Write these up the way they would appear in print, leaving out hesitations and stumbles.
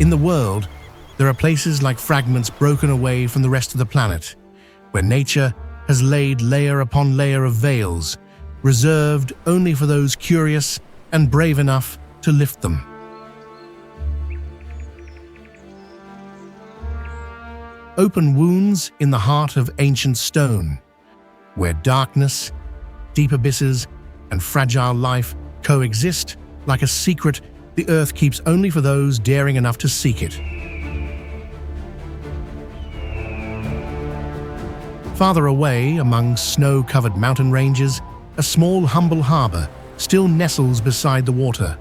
In the world, there are places like fragments broken away from the rest of the planet, where nature has laid layer upon layer of veils, reserved only for those curious and brave enough to lift them. Open wounds in the heart of ancient stone, where darkness, deep abysses, and fragile life coexist like a secret the earth keeps only for those daring enough to seek it. Farther away, among snow-covered mountain ranges, a small, humble harbor still nestles beside the water,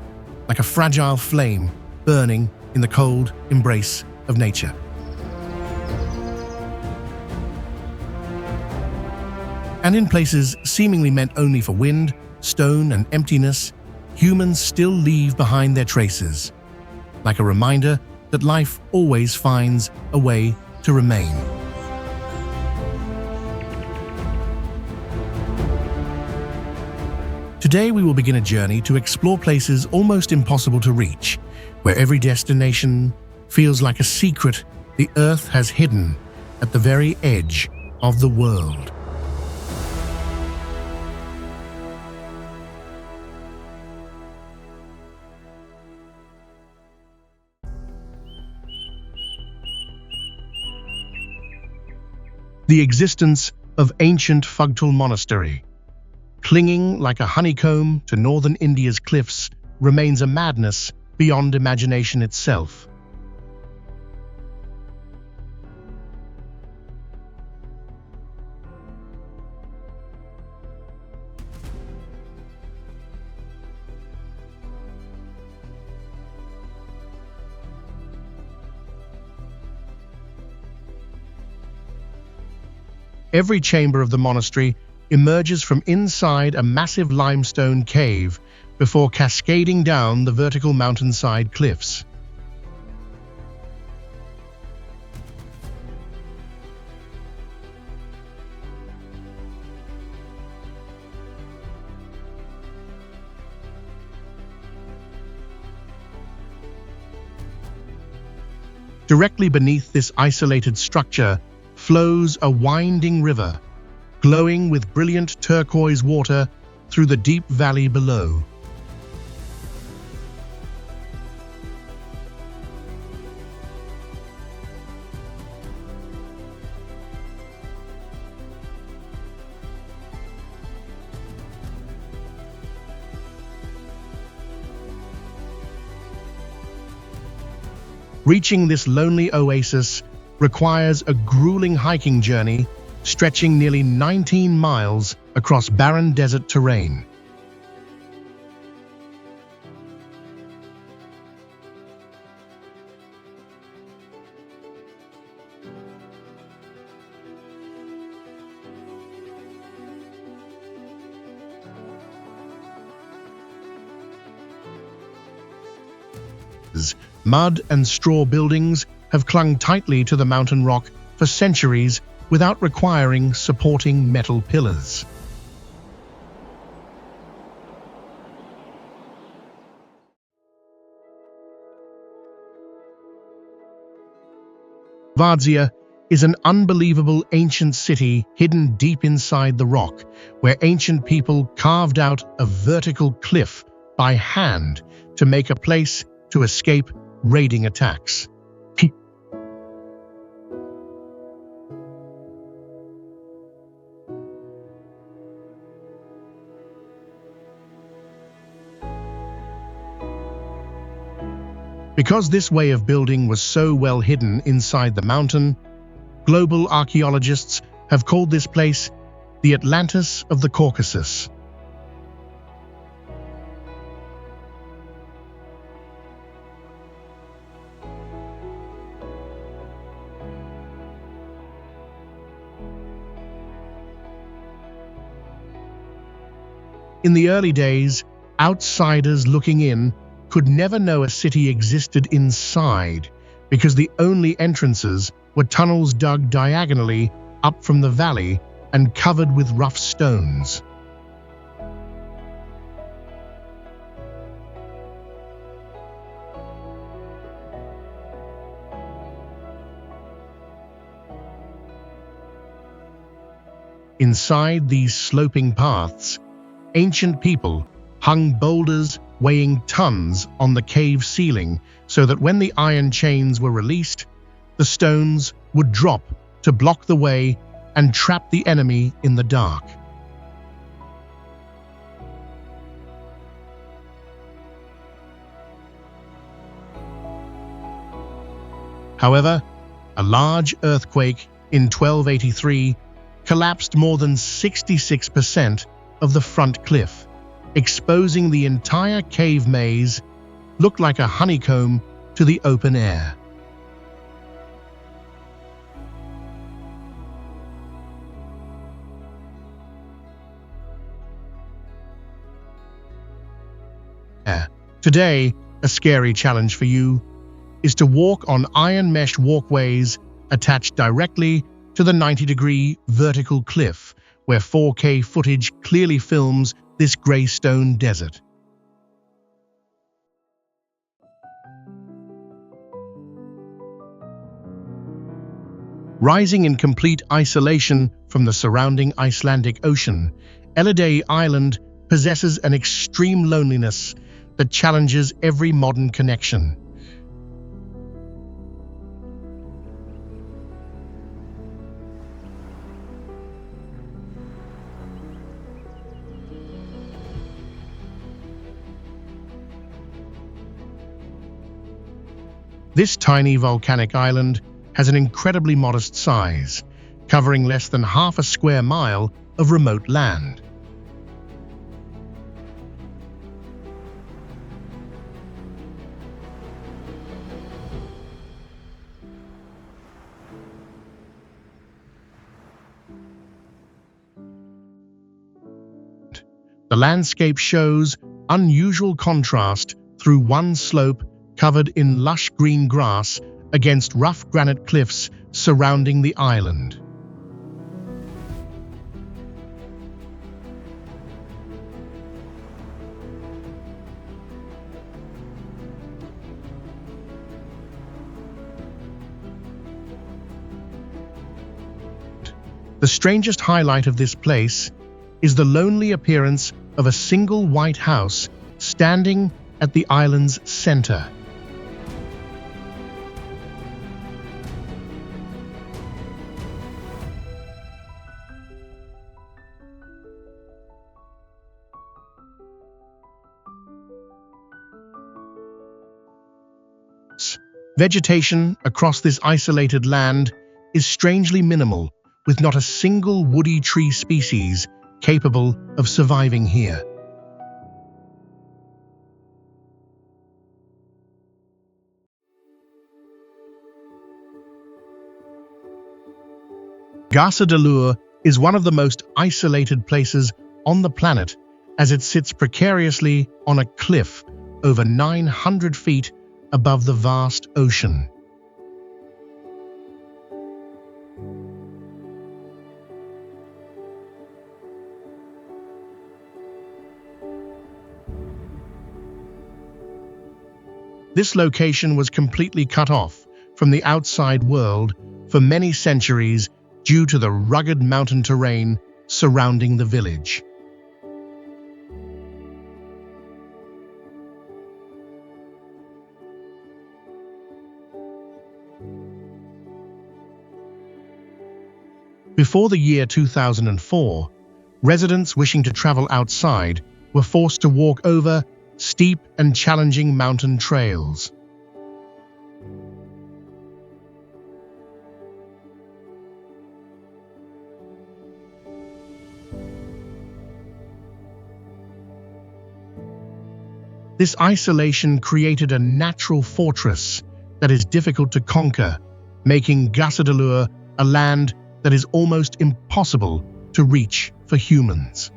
like a fragile flame burning in the cold embrace of nature. And in places seemingly meant only for wind, stone, and emptiness, humans still leave behind their traces, like a reminder that life always finds a way to remain. Today we will begin a journey to explore places almost impossible to reach, where every destination feels like a secret the Earth has hidden at the very edge of the world. The existence of ancient Fugtal Monastery, clinging like a honeycomb to northern India's cliffs, remains a madness beyond imagination itself. Every chamber of the monastery emerges from inside a massive limestone cave before cascading down the vertical mountainside cliffs. Directly beneath this isolated structure flows a winding river, glowing with brilliant turquoise water through the deep valley below. Reaching this lonely oasis requires a grueling hiking journey stretching nearly 19 miles across barren desert terrain. Mud and straw buildings have clung tightly to the mountain rock for centuries without requiring supporting metal pillars. Vadzia is an unbelievable ancient city hidden deep inside the rock, where ancient people carved out a vertical cliff by hand to make a place to escape raiding attacks. Because this way of building was so well hidden inside the mountain, global archaeologists have called this place the Atlantis of the Caucasus. In the early days, outsiders looking in could never know a city existed inside, because the only entrances were tunnels dug diagonally up from the valley and covered with rough stones. Inside these sloping paths, ancient people hung boulders weighing tons on the cave ceiling so that when the iron chains were released, the stones would drop to block the way and trap the enemy in the dark. However, a large earthquake in 1283 collapsed more than 66% of the front cliff, exposing the entire cave maze looked like a honeycomb to the open air. Today, a scary challenge for you is to walk on iron mesh walkways attached directly to the 90-degree vertical cliff, where 4K footage clearly films this grey stone desert. Rising in complete isolation from the surrounding Icelandic Ocean, Elliday Island possesses an extreme loneliness that challenges every modern connection. This tiny volcanic island has an incredibly modest size, covering less than half a square mile of remote land. The landscape shows unusual contrast through one slope covered in lush green grass against rough granite cliffs surrounding the island. The strangest highlight of this place is the lonely appearance of a single white house standing at the island's center. Vegetation across this isolated land is strangely minimal, with not a single woody tree species capable of surviving here. Gásadalur is one of the most isolated places on the planet, as it sits precariously on a cliff over 900 feet above the vast ocean. This location was completely cut off from the outside world for many centuries due to the rugged mountain terrain surrounding the village. Before the year 2004, residents wishing to travel outside were forced to walk over steep and challenging mountain trails. This isolation created a natural fortress that is difficult to conquer, making Gásadalur a land that is almost impossible to reach for humans.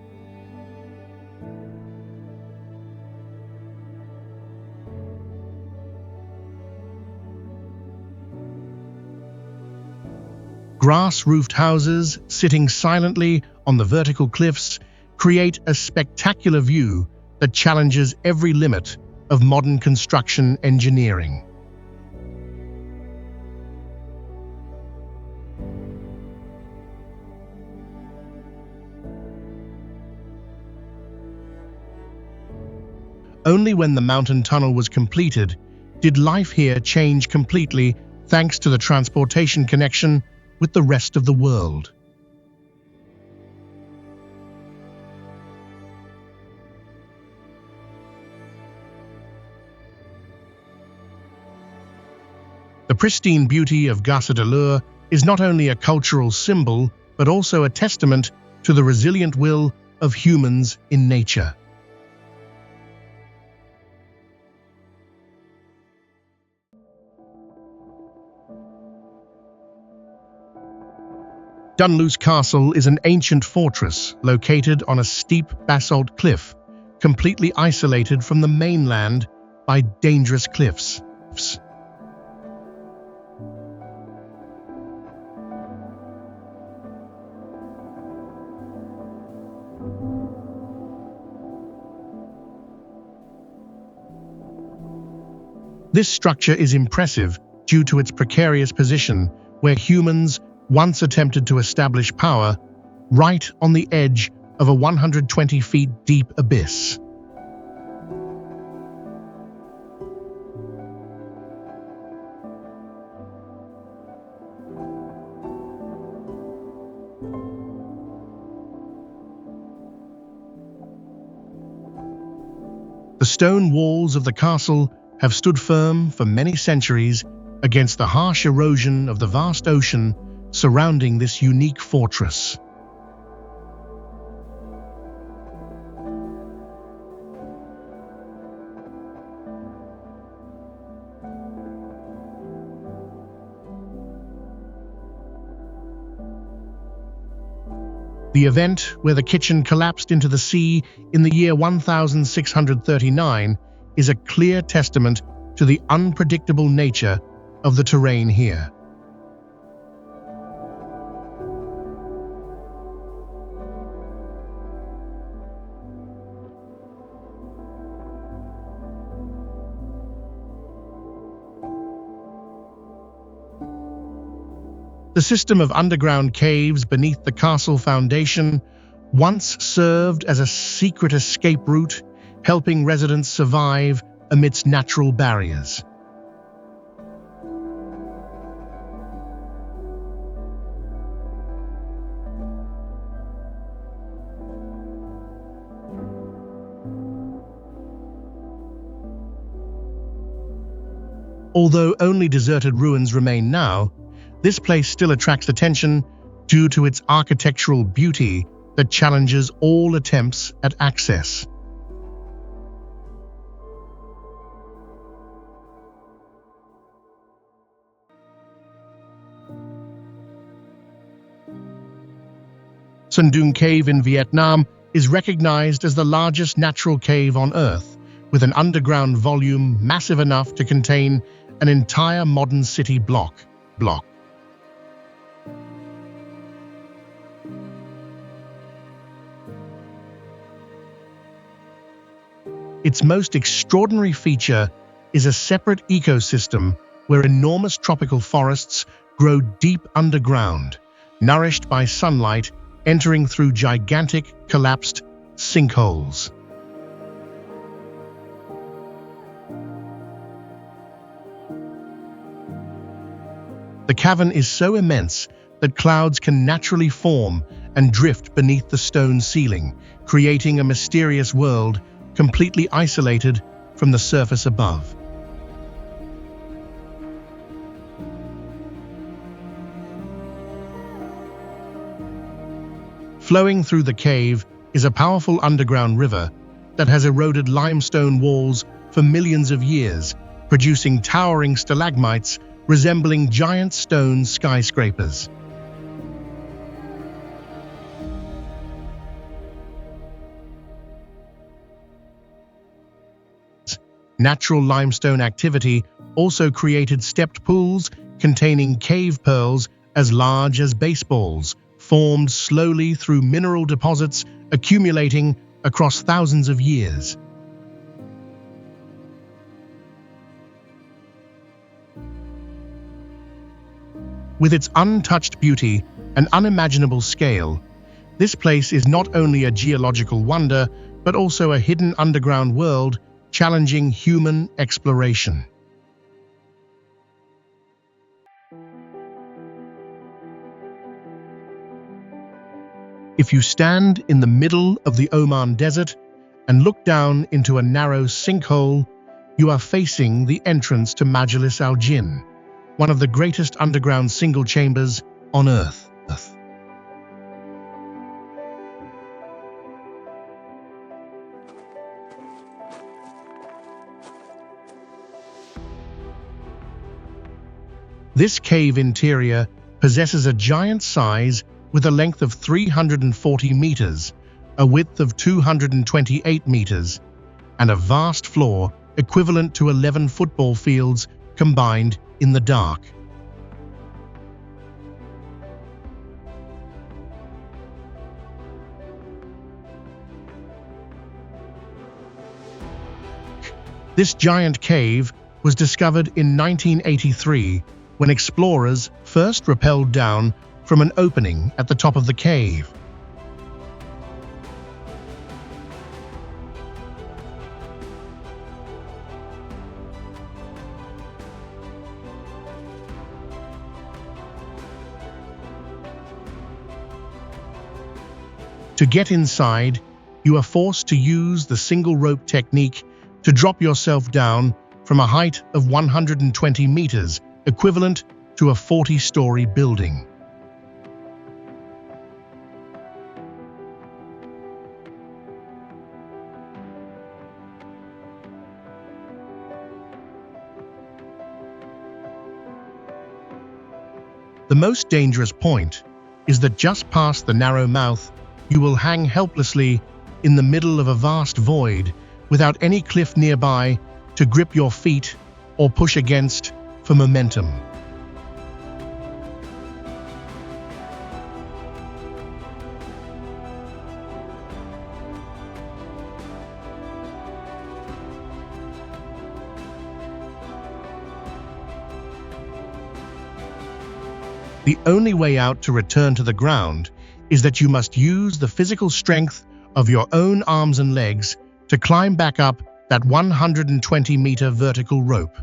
Grass-roofed houses sitting silently on the vertical cliffs create a spectacular view that challenges every limit of modern construction engineering. Only when the mountain tunnel was completed did life here change completely, thanks to the transportation connection with the rest of the world. The pristine beauty of Gasa de Lure is not only a cultural symbol, but also a testament to the resilient will of humans in nature. Dunluce Castle is an ancient fortress located on a steep basalt cliff, completely isolated from the mainland by dangerous cliffs. This structure is impressive due to its precarious position, where humans once attempted to establish power right on the edge of a 120 feet deep abyss. The stone walls of the castle have stood firm for many centuries against the harsh erosion of the vast ocean surrounding this unique fortress. The event where the kitchen collapsed into the sea in the year 1639 is a clear testament to the unpredictable nature of the terrain here. The system of underground caves beneath the castle foundation once served as a secret escape route, helping residents survive amidst natural barriers. Although only deserted ruins remain now, this place still attracts attention due to its architectural beauty that challenges all attempts at access. Sandung Cave in Vietnam is recognized as the largest natural cave on Earth, with an underground volume massive enough to contain an entire modern city block. Its most extraordinary feature is a separate ecosystem where enormous tropical forests grow deep underground, nourished by sunlight entering through gigantic, collapsed sinkholes. The cavern is so immense that clouds can naturally form and drift beneath the stone ceiling, creating a mysterious world completely isolated from the surface above. Flowing through the cave is a powerful underground river that has eroded limestone walls for millions of years, producing towering stalagmites resembling giant stone skyscrapers. Natural limestone activity also created stepped pools containing cave pearls as large as baseballs, formed slowly through mineral deposits accumulating across thousands of years. With its untouched beauty and unimaginable scale, this place is not only a geological wonder, but also a hidden underground world challenging human exploration. If you stand in the middle of the Oman Desert and look down into a narrow sinkhole, you are facing the entrance to Majlis al-Jinn, one of the greatest underground single chambers on Earth. This cave interior possesses a giant size with a length of 340 meters, a width of 228 meters, and a vast floor equivalent to 11 football fields combined in the dark. This giant cave was discovered in 1983 when explorers first rappelled down from an opening at the top of the cave. To get inside, you are forced to use the single rope technique to drop yourself down from a height of 120 meters, equivalent to a 40-story building. The most dangerous point is that just past the narrow mouth, you will hang helplessly in the middle of a vast void without any cliff nearby to grip your feet or push against for momentum. The only way out to return to the ground is that you must use the physical strength of your own arms and legs to climb back up that 120-meter vertical rope.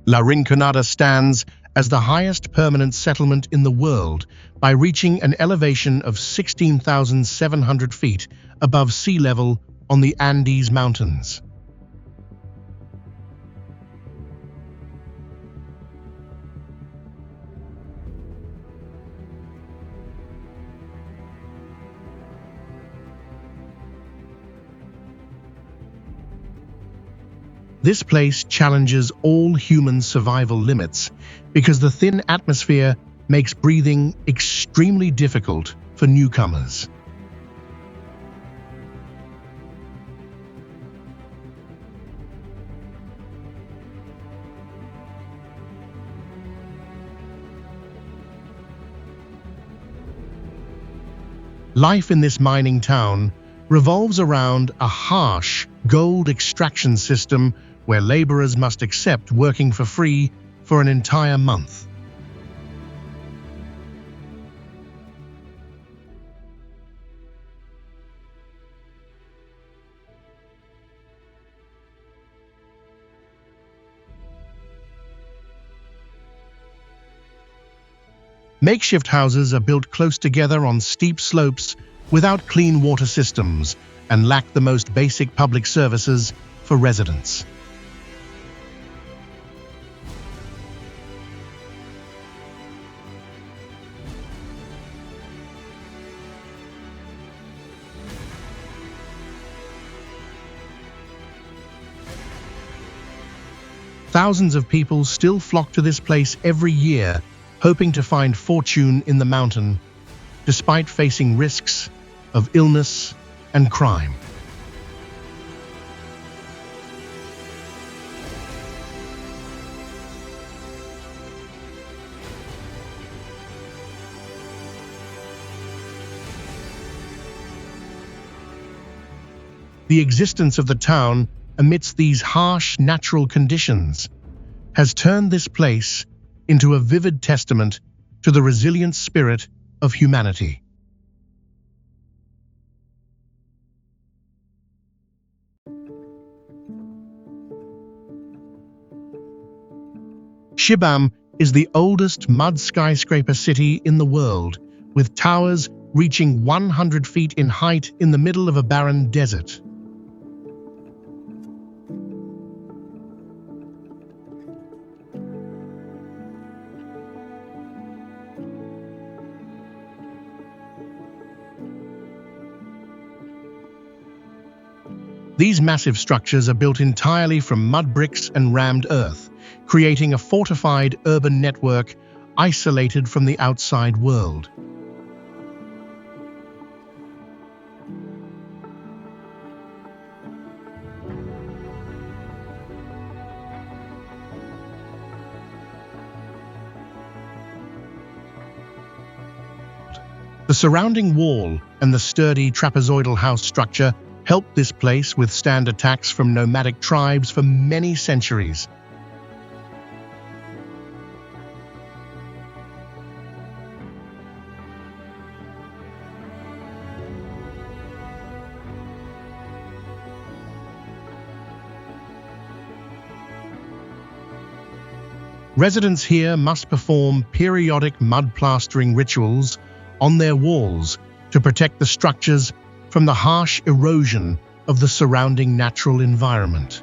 La Rinconada stands as the highest permanent settlement in the world by reaching an elevation of 16,700 feet above sea level on the Andes Mountains. This place challenges all human survival limits because the thin atmosphere makes breathing extremely difficult for newcomers. Life in this mining town revolves around a harsh gold extraction system where laborers must accept working for free for an entire month. Makeshift houses are built close together on steep slopes without clean water systems and lack the most basic public services for residents. Thousands of people still flock to this place every year, hoping to find fortune in the mountain, despite facing risks of illness and crime. The existence of the town amidst these harsh natural conditions has turned this place into a vivid testament to the resilient spirit of humanity. Shibam is the oldest mud skyscraper city in the world, with towers reaching 100 feet in height in the middle of a barren desert. These massive structures are built entirely from mud bricks and rammed earth, creating a fortified urban network isolated from the outside world. The surrounding wall and the sturdy trapezoidal house structure helped this place withstand attacks from nomadic tribes for many centuries. Residents here must perform periodic mud plastering rituals on their walls to protect the structures from the harsh erosion of the surrounding natural environment.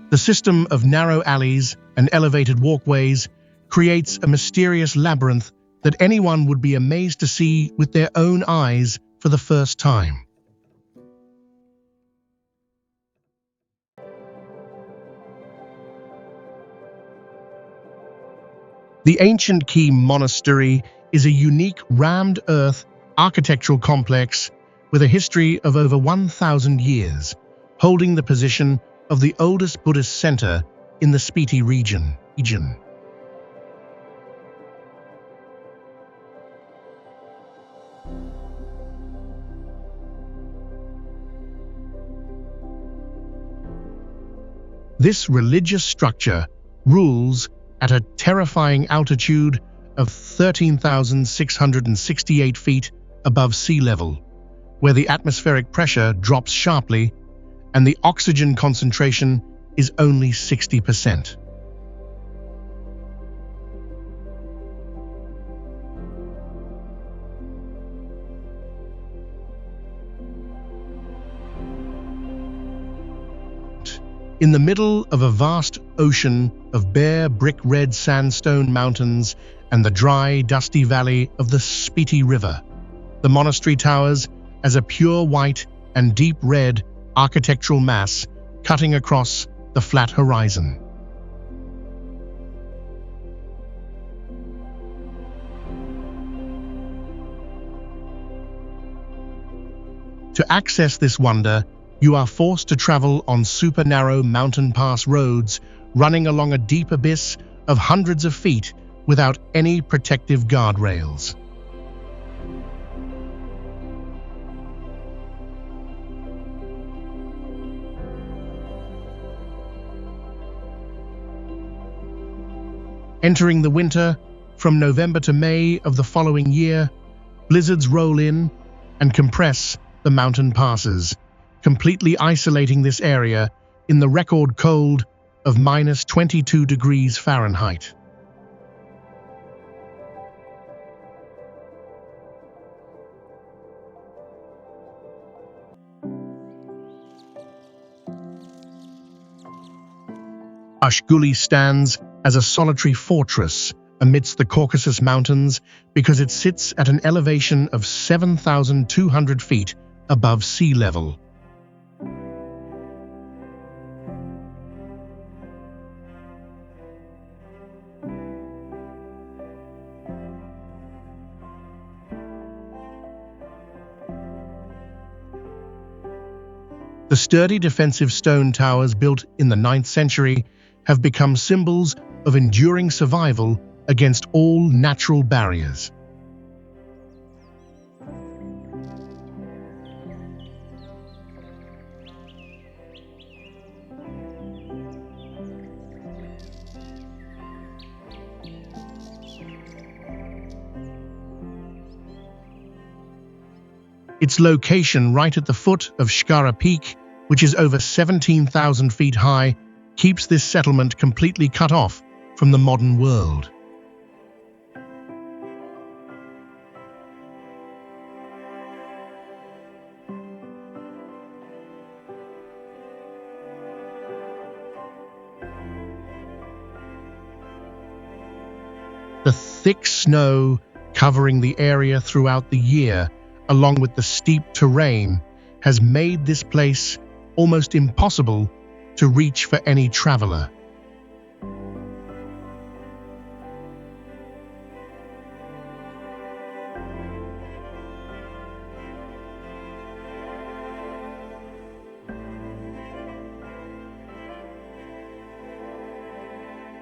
The system of narrow alleys and elevated walkways creates a mysterious labyrinth that anyone would be amazed to see with their own eyes for the first time. The ancient Key Monastery is a unique rammed earth architectural complex with a history of over 1,000 years, holding the position of the oldest Buddhist center in the Spiti region. This religious structure rules at a terrifying altitude of 13,668 feet above sea level, where the atmospheric pressure drops sharply and the oxygen concentration is only 60%. In the middle of a vast ocean of bare brick-red sandstone mountains and the dry, dusty valley of the Spiti River, the monastery towers as a pure white and deep red architectural mass cutting across the flat horizon. To access this wonder, you are forced to travel on super narrow mountain pass roads running along a deep abyss of hundreds of feet without any protective guardrails. Entering the winter, from November to May of the following year, blizzards roll in and compress the mountain passes, completely isolating this area in the record cold of -22 degrees Fahrenheit. Ashguli stands as a solitary fortress amidst the Caucasus Mountains because it sits at an elevation of 7,200 feet above sea level. The sturdy defensive stone towers built in the 9th century have become symbols of enduring survival against all natural barriers. Its location right at the foot of Shkara Peak, which is over 17,000 feet high, keeps this settlement completely cut off from the modern world. The thick snow covering the area throughout the year, along with the steep terrain, has made this place almost impossible to reach for any traveler.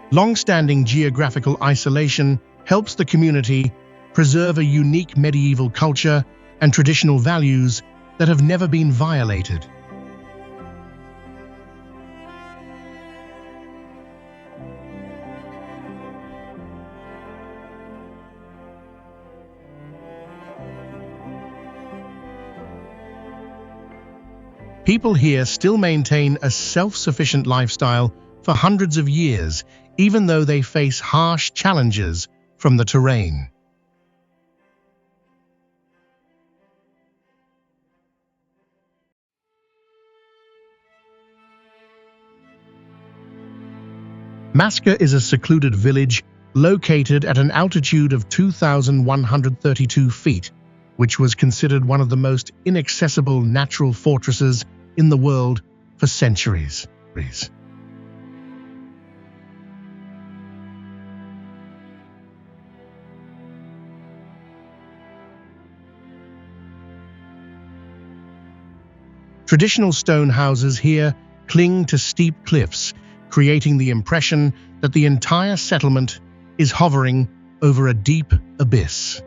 Long-standing geographical isolation helps the community preserve a unique medieval culture and traditional values that have never been violated. People here still maintain a self-sufficient lifestyle for hundreds of years, even though they face harsh challenges from the terrain. Maska is a secluded village located at an altitude of 2,132 feet, which was considered one of the most inaccessible natural fortresses in the world for centuries. Traditional stone houses here cling to steep cliffs, creating the impression that the entire settlement is hovering over a deep abyss.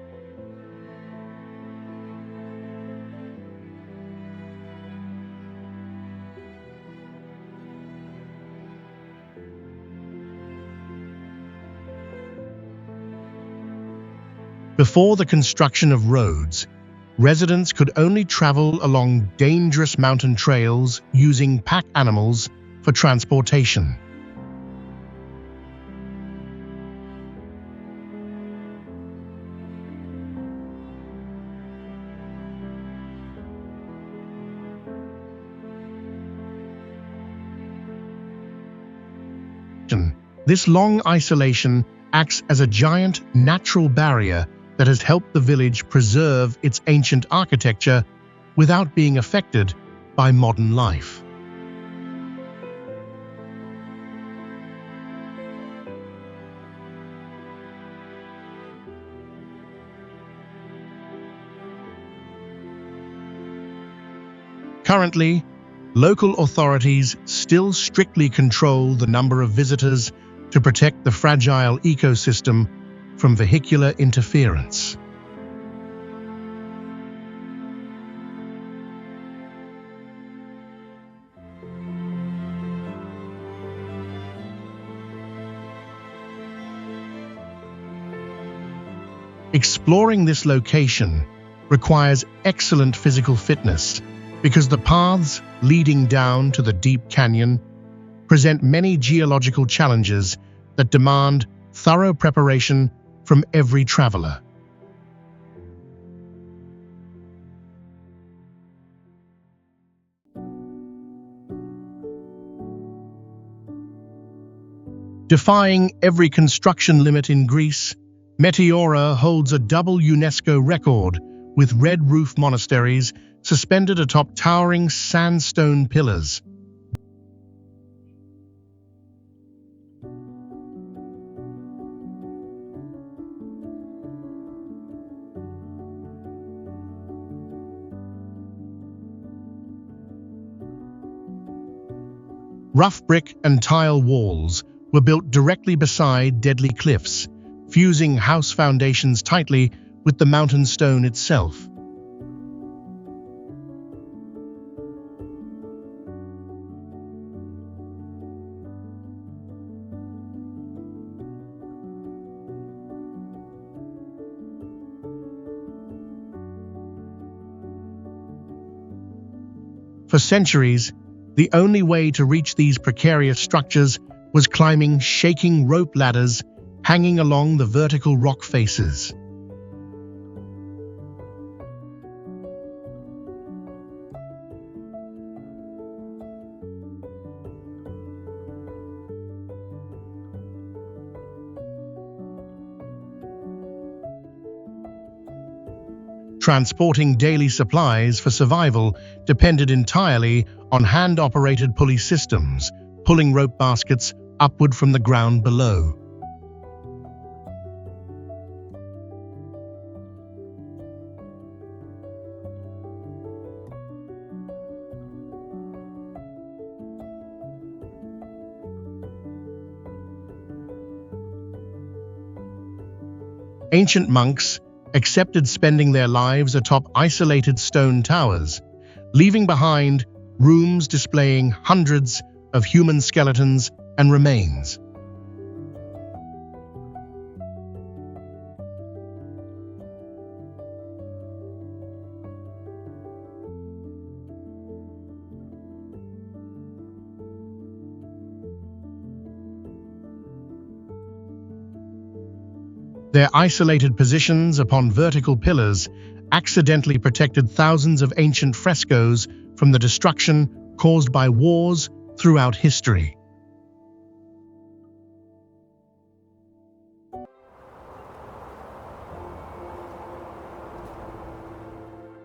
Before the construction of roads, residents could only travel along dangerous mountain trails using pack animals for transportation. This long isolation acts as a giant natural barrier that has helped the village preserve its ancient architecture without being affected by modern life. Currently, local authorities still strictly control the number of visitors to protect the fragile ecosystem from vehicular interference. Exploring this location requires excellent physical fitness because the paths leading down to the deep canyon present many geological challenges that demand thorough preparation from every traveler. Defying every construction limit in Greece, Meteora holds a double UNESCO record with red roof monasteries suspended atop towering sandstone pillars. Rough brick and tile walls were built directly beside deadly cliffs, fusing house foundations tightly with the mountain stone itself. For centuries, the only way to reach these precarious structures was climbing shaking rope ladders hanging along the vertical rock faces. Transporting daily supplies for survival depended entirely on hand-operated pulley systems, pulling rope baskets upward from the ground below. Ancient monks accepted spending their lives atop isolated stone towers, leaving behind rooms displaying hundreds of human skeletons and remains. Their isolated positions upon vertical pillars accidentally protected thousands of ancient frescoes from the destruction caused by wars throughout history.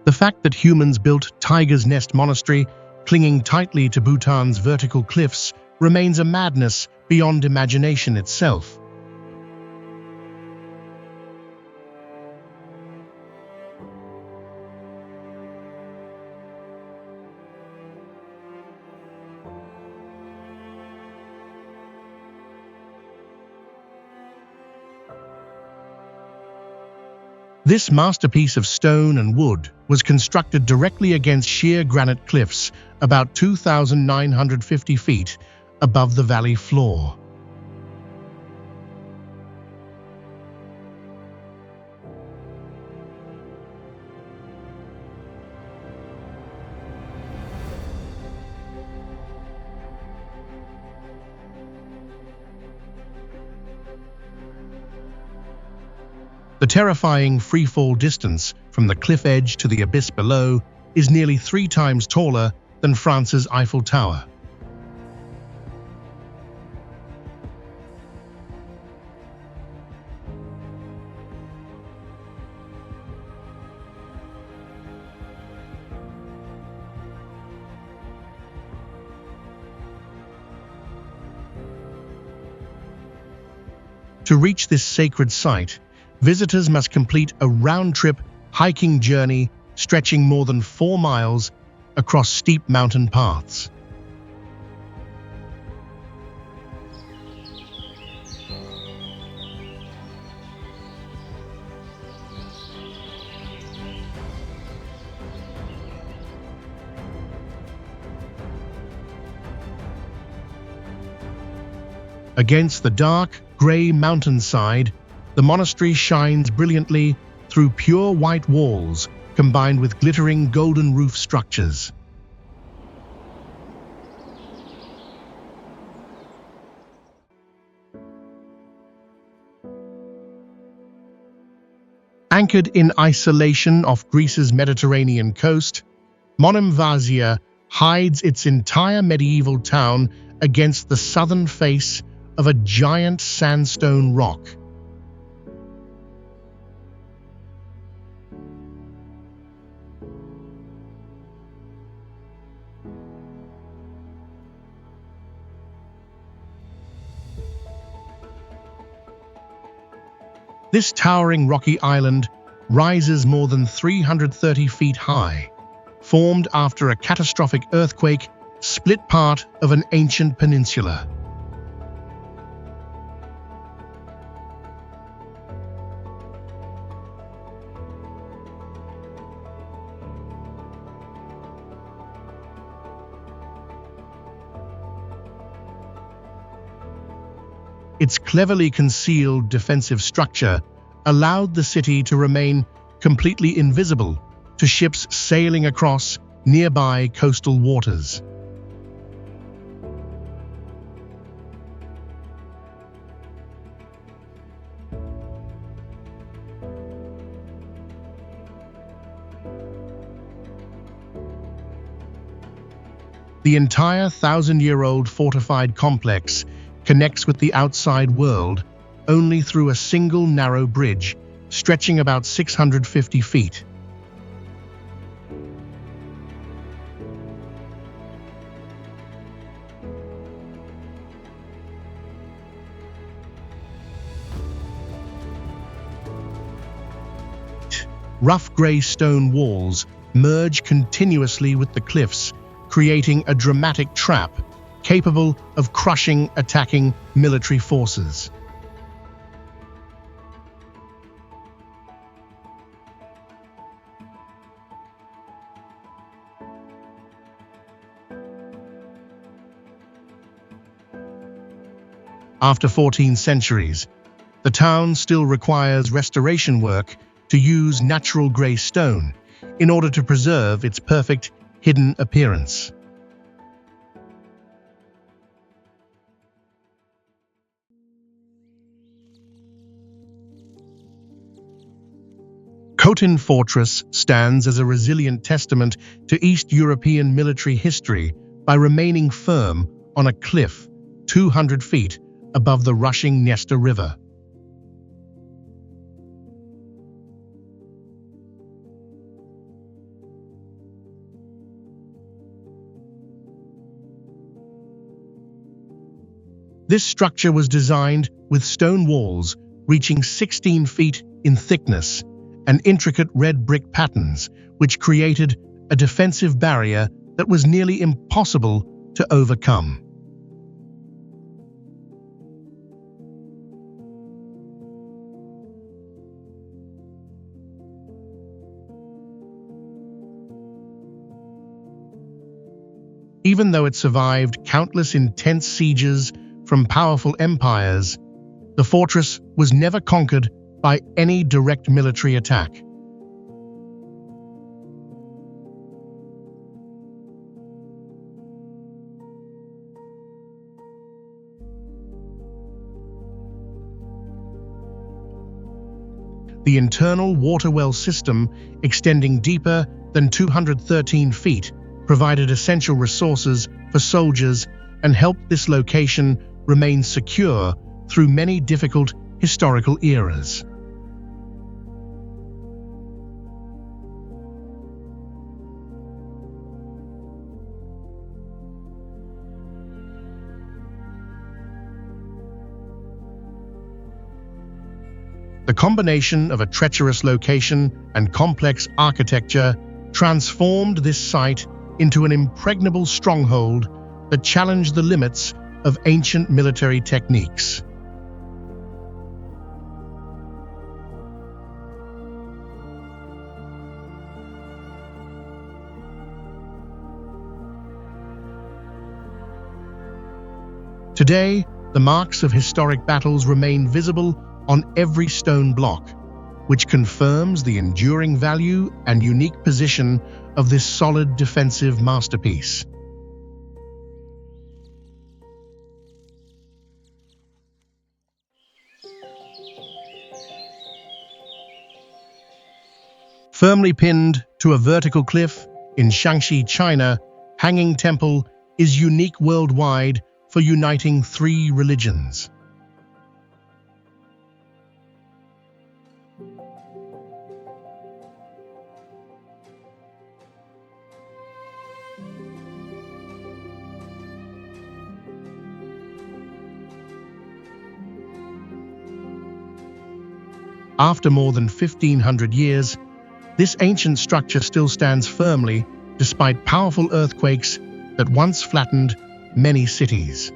The fact that humans built Tiger's Nest Monastery, clinging tightly to Bhutan's vertical cliffs, remains a madness beyond imagination itself. This masterpiece of stone and wood was constructed directly against sheer granite cliffs about 2,950 feet above the valley floor. The terrifying freefall distance from the cliff edge to the abyss below is nearly 3 times taller than France's Eiffel Tower. To reach this sacred site, visitors must complete a round-trip hiking journey stretching more than 4 miles across steep mountain paths. Against the dark, grey mountainside, the monastery shines brilliantly through pure white walls combined with glittering golden roof structures. Anchored in isolation off Greece's Mediterranean coast, Monemvasia hides its entire medieval town against the southern face of a giant sandstone rock. This towering rocky island rises more than 330 feet high, formed after a catastrophic earthquake split part of an ancient peninsula. Its cleverly concealed defensive structure allowed the city to remain completely invisible to ships sailing across nearby coastal waters. The entire thousand-year-old fortified complex connects with the outside world only through a single narrow bridge stretching about 650 feet. Rough grey stone walls merge continuously with the cliffs, creating a dramatic trap capable of crushing attacking military forces. After 14 centuries, the town still requires restoration work to use natural grey stone in order to preserve its perfect hidden appearance. Khotin Fortress stands as a resilient testament to East European military history by remaining firm on a cliff 200 feet above the rushing Dniester River. This structure was designed with stone walls reaching 16 feet in thickness and intricate red brick patterns, which created a defensive barrier that was nearly impossible to overcome. Even though it survived countless intense sieges from powerful empires, the fortress was never conquered by any direct military attack. The internal water well system, extending deeper than 213 feet, provided essential resources for soldiers and helped this location remain secure through many difficult historical eras. The combination of a treacherous location and complex architecture transformed this site into an impregnable stronghold that challenged the limits of ancient military techniques. Today, the marks of historic battles remain visible on every stone block, which confirms the enduring value and unique position of this solid defensive masterpiece. Firmly pinned to a vertical cliff in Shaanxi, China, Hanging Temple is unique worldwide for uniting three religions. After more than 1,500 years, this ancient structure still stands firmly despite powerful earthquakes that once flattened many cities.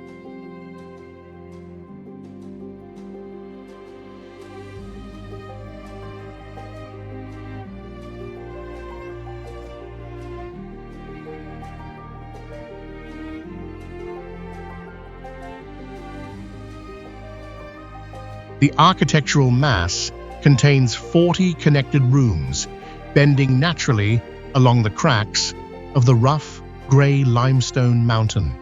The architectural mass contains 40 connected rooms, bending naturally along the cracks of the rough, grey limestone mountain.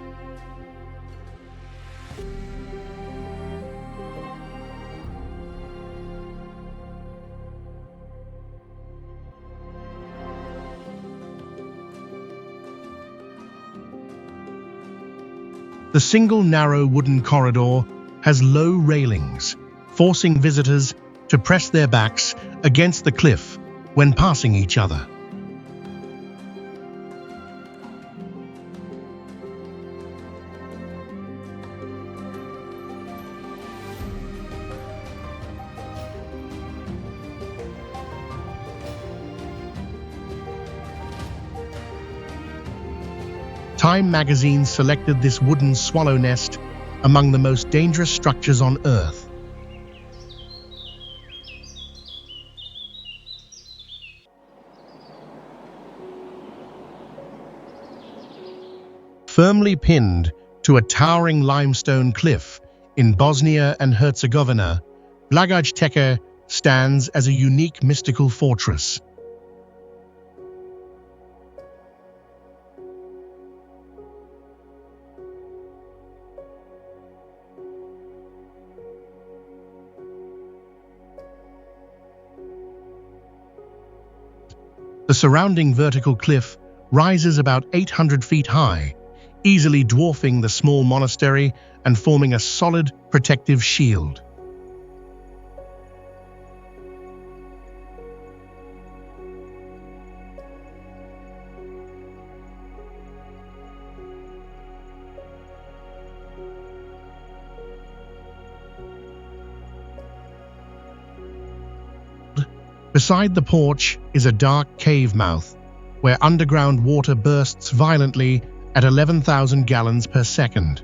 The single narrow wooden corridor has low railings, forcing visitors to press their backs against the cliff when passing each other. Time magazine selected this wooden swallow nest among the most dangerous structures on Earth. Firmly pinned to a towering limestone cliff in Bosnia and Herzegovina, Blagaj Teka stands as a unique mystical fortress. The surrounding vertical cliff rises about 800 feet high, easily dwarfing the small monastery and forming a solid protective shield. Beside the porch is a dark cave mouth, where underground water bursts violently at 11,000 gallons per second.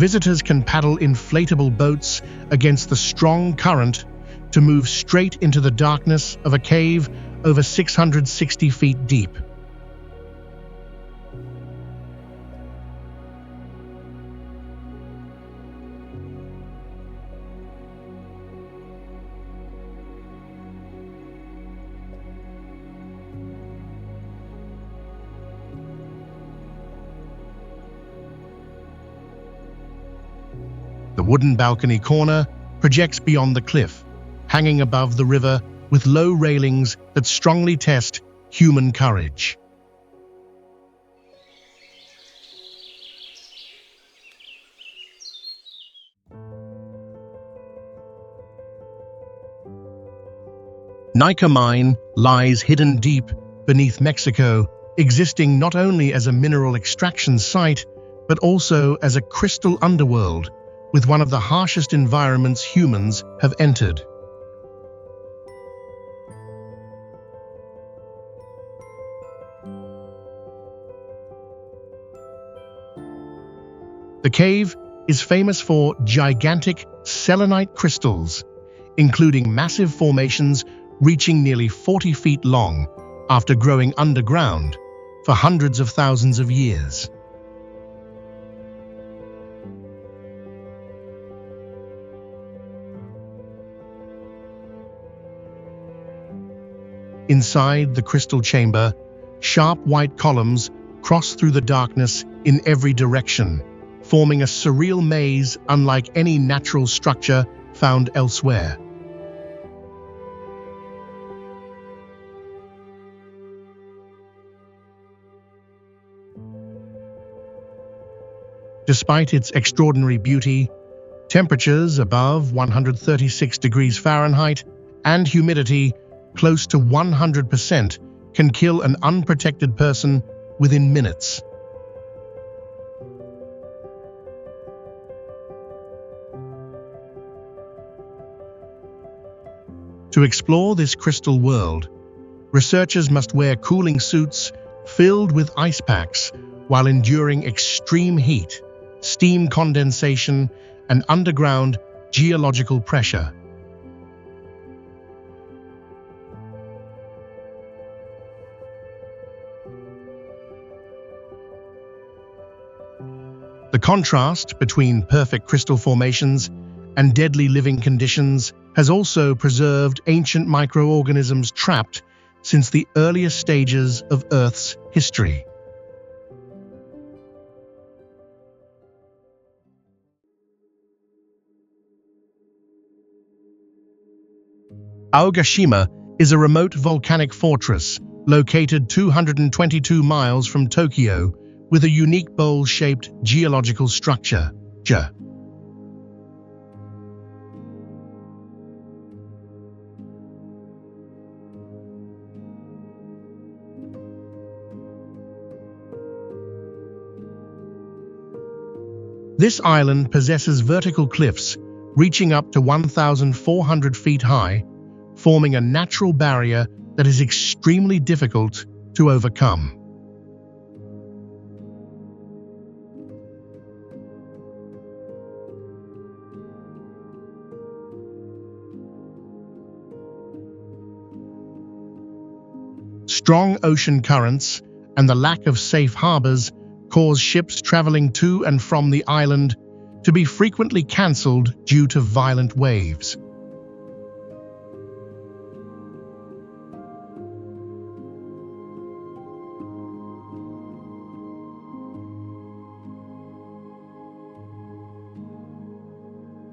Visitors can paddle inflatable boats against the strong current to move straight into the darkness of a cave over 660 feet deep. The wooden balcony corner projects beyond the cliff, hanging above the river with low railings that strongly test human courage. Nika Mine lies hidden deep beneath Mexico, existing not only as a mineral extraction site, but also as a crystal underworld with one of the harshest environments humans have entered. The cave is famous for gigantic selenite crystals, including massive formations reaching nearly 40 feet long after growing underground for hundreds of thousands of years. Inside the crystal chamber, sharp white columns cross through the darkness in every direction, forming a surreal maze unlike any natural structure found elsewhere. Despite its extraordinary beauty, temperatures above 136 degrees Fahrenheit and humidity close to 100% can kill an unprotected person within minutes. To explore this crystal world, researchers must wear cooling suits filled with ice packs while enduring extreme heat steam condensation, and underground geological pressure. The contrast between perfect crystal formations and deadly living conditions has also preserved ancient microorganisms trapped since the earliest stages of Earth's history. Aogashima is a remote volcanic fortress located 222 miles from Tokyo with a unique bowl-shaped geological structure. This island possesses vertical cliffs reaching up to 1,400 feet high, forming a natural barrier that is extremely difficult to overcome. Strong ocean currents and the lack of safe harbors cause ships traveling to and from the island to be frequently cancelled due to violent waves.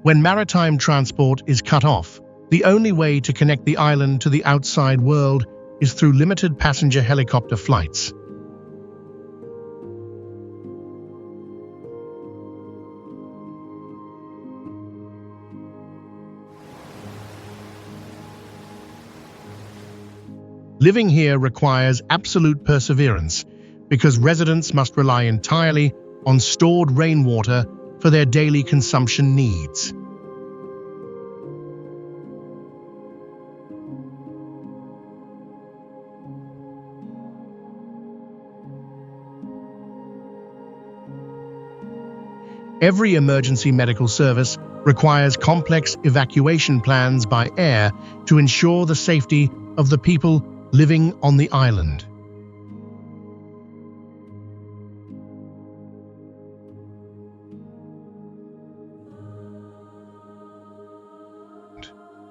When maritime transport is cut off, the only way to connect the island to the outside world is through limited passenger helicopter flights. Living here requires absolute perseverance because residents must rely entirely on stored rainwater for their daily consumption needs. Every emergency medical service requires complex evacuation plans by air to ensure the safety of the people living on the island.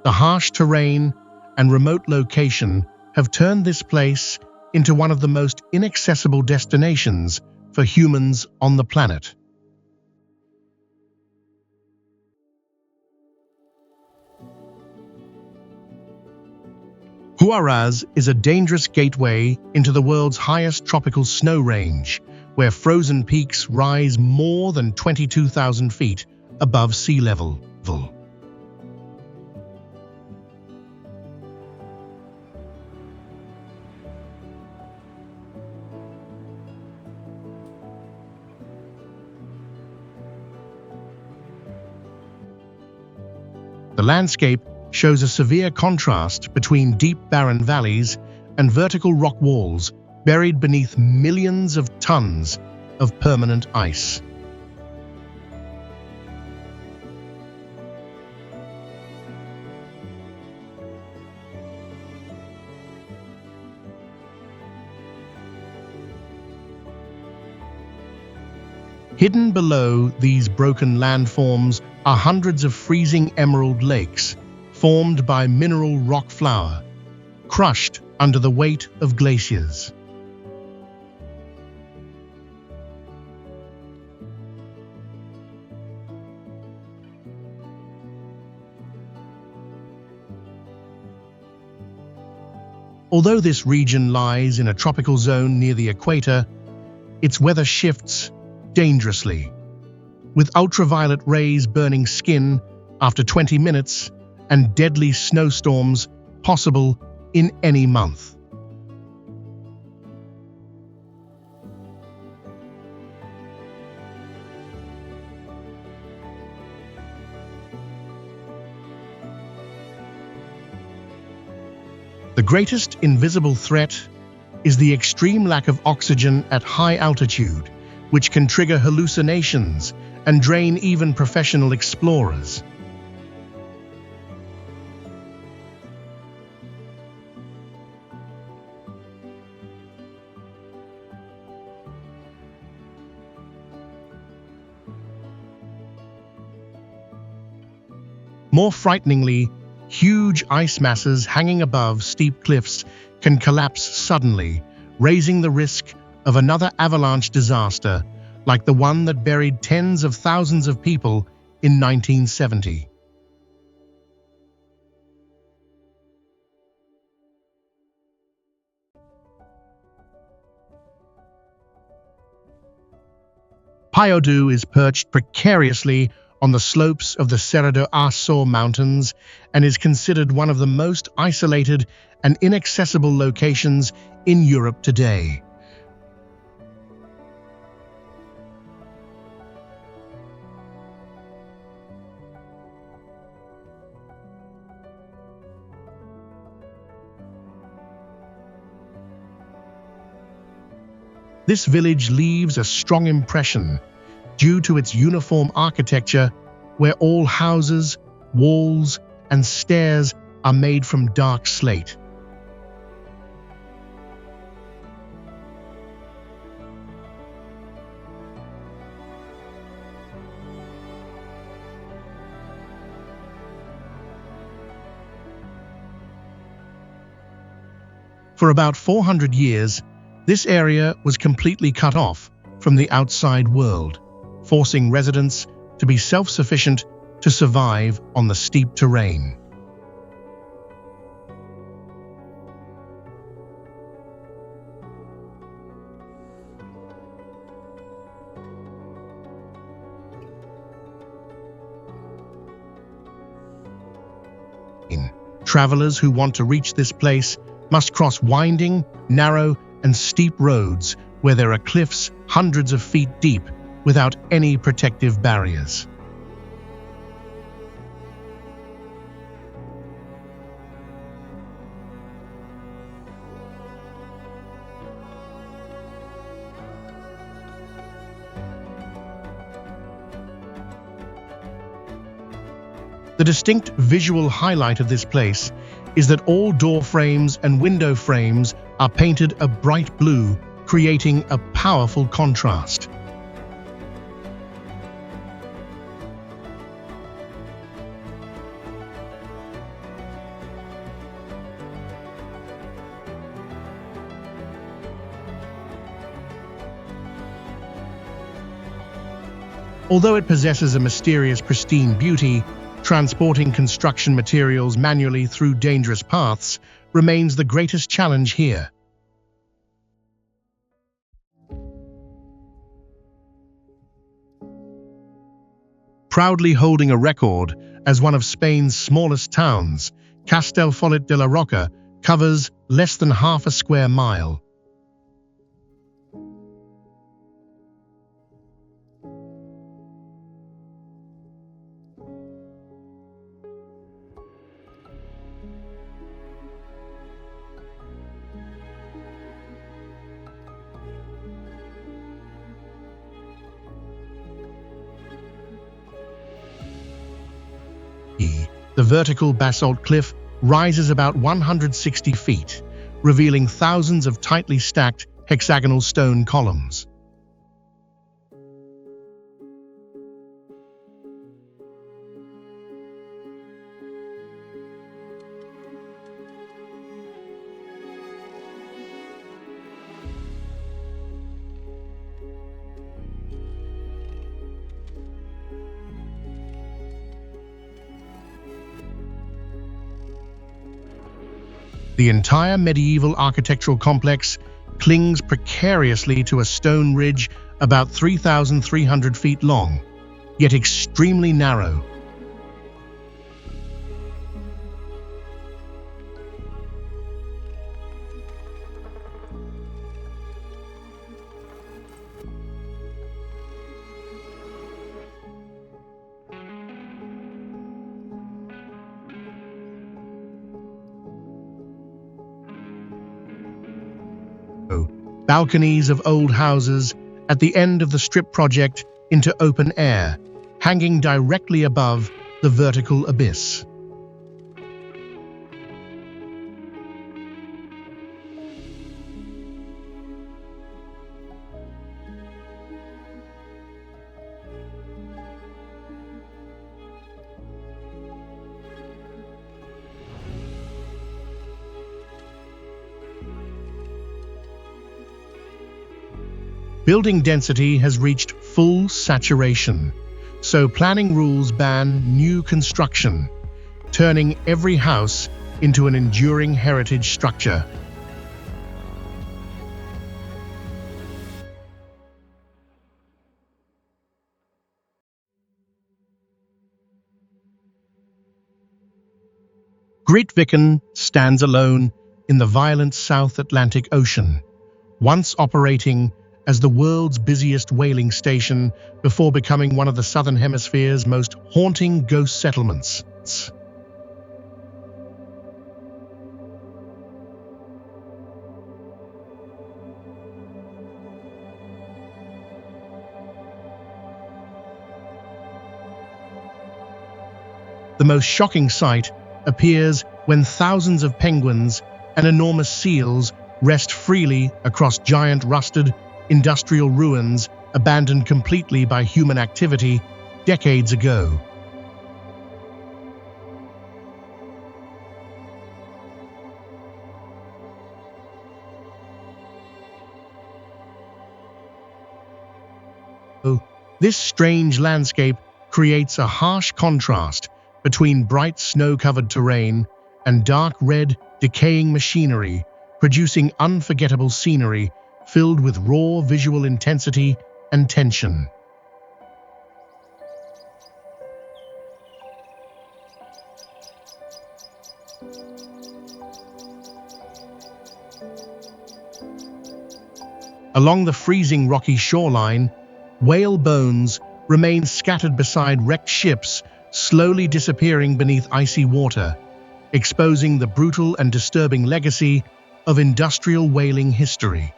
The harsh terrain and remote location have turned this place into one of the most inaccessible destinations for humans on the planet. Huaraz is a dangerous gateway into the world's highest tropical snow range, where frozen peaks rise more than 22,000 feet above sea level. The landscape shows a severe contrast between deep barren valleys and vertical rock walls buried beneath millions of tons of permanent ice. Hidden below these broken landforms are hundreds of freezing emerald lakes, formed by mineral rock flour, crushed under the weight of glaciers. Although this region lies in a tropical zone near the equator, its weather shifts dangerously, with ultraviolet rays burning skin after 20 minutes and deadly snowstorms possible in any month. The greatest invisible threat is the extreme lack of oxygen at high altitude, which can trigger hallucinations and drain even professional explorers. More frighteningly, huge ice masses hanging above steep cliffs can collapse suddenly, raising the risk of another avalanche disaster like the one that buried tens of thousands of people in 1970. Pyodu is perched precariously on the slopes of the Serra do Açor Mountains and is considered one of the most isolated and inaccessible locations in Europe today. This village leaves a strong impression due to its uniform architecture, where all houses, walls, and stairs are made from dark slate. For about 400 years, this area was completely cut off from the outside world, forcing residents to be self-sufficient to survive on the steep terrain. Travelers who want to reach this place must cross winding, narrow, and steep roads where there are cliffs hundreds of feet deep without any protective barriers. The distinct visual highlight of this place is that all door frames and window frames are painted a bright blue, creating a powerful contrast. Although it possesses a mysterious, pristine beauty, transporting construction materials manually through dangerous paths remains the greatest challenge here. Proudly holding a record as one of Spain's smallest towns, Castellfollit de la Roca covers less than half a square mile. The vertical basalt cliff rises about 160 feet, revealing thousands of tightly stacked hexagonal stone columns. The entire medieval architectural complex clings precariously to a stone ridge about 3,300 feet long, yet extremely narrow. Balconies of old houses at the end of the strip project into open air, hanging directly above the vertical abyss. Building density has reached full saturation, so planning rules ban new construction, turning every house into an enduring heritage structure. Grytviken stands alone in the violent South Atlantic Ocean, once operating as the world's busiest whaling station before becoming one of the Southern Hemisphere's most haunting ghost settlements. The most shocking sight appears when thousands of penguins and enormous seals rest freely across giant rusted industrial ruins abandoned completely by human activity decades ago. This strange landscape creates a harsh contrast between bright snow-covered terrain and dark red, decaying machinery, producing unforgettable scenery filled with raw visual intensity and tension. Along the freezing rocky shoreline, whale bones remain scattered beside wrecked ships, slowly disappearing beneath icy water, exposing the brutal and disturbing legacy of industrial whaling history.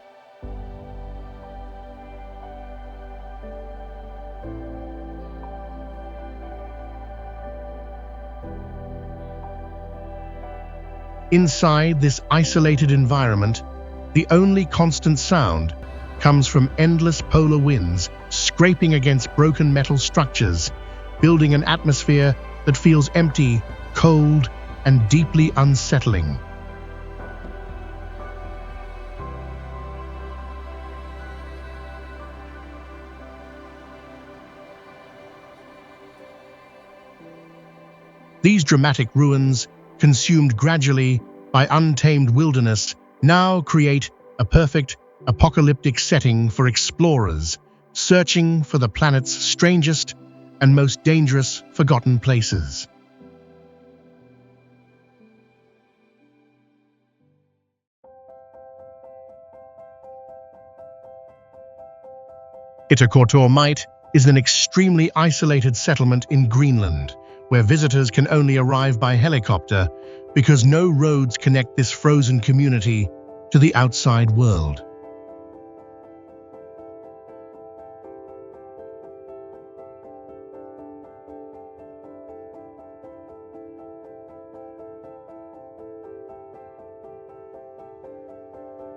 Inside this isolated environment, the only constant sound comes from endless polar winds scraping against broken metal structures, building an atmosphere that feels empty, cold, and deeply unsettling. These dramatic ruins, consumed gradually by untamed wilderness, now create a perfect apocalyptic setting for explorers searching for the planet's strangest and most dangerous forgotten places. Inaccessible is an extremely isolated settlement in Greenland, where visitors can only arrive by helicopter because no roads connect this frozen community to the outside world.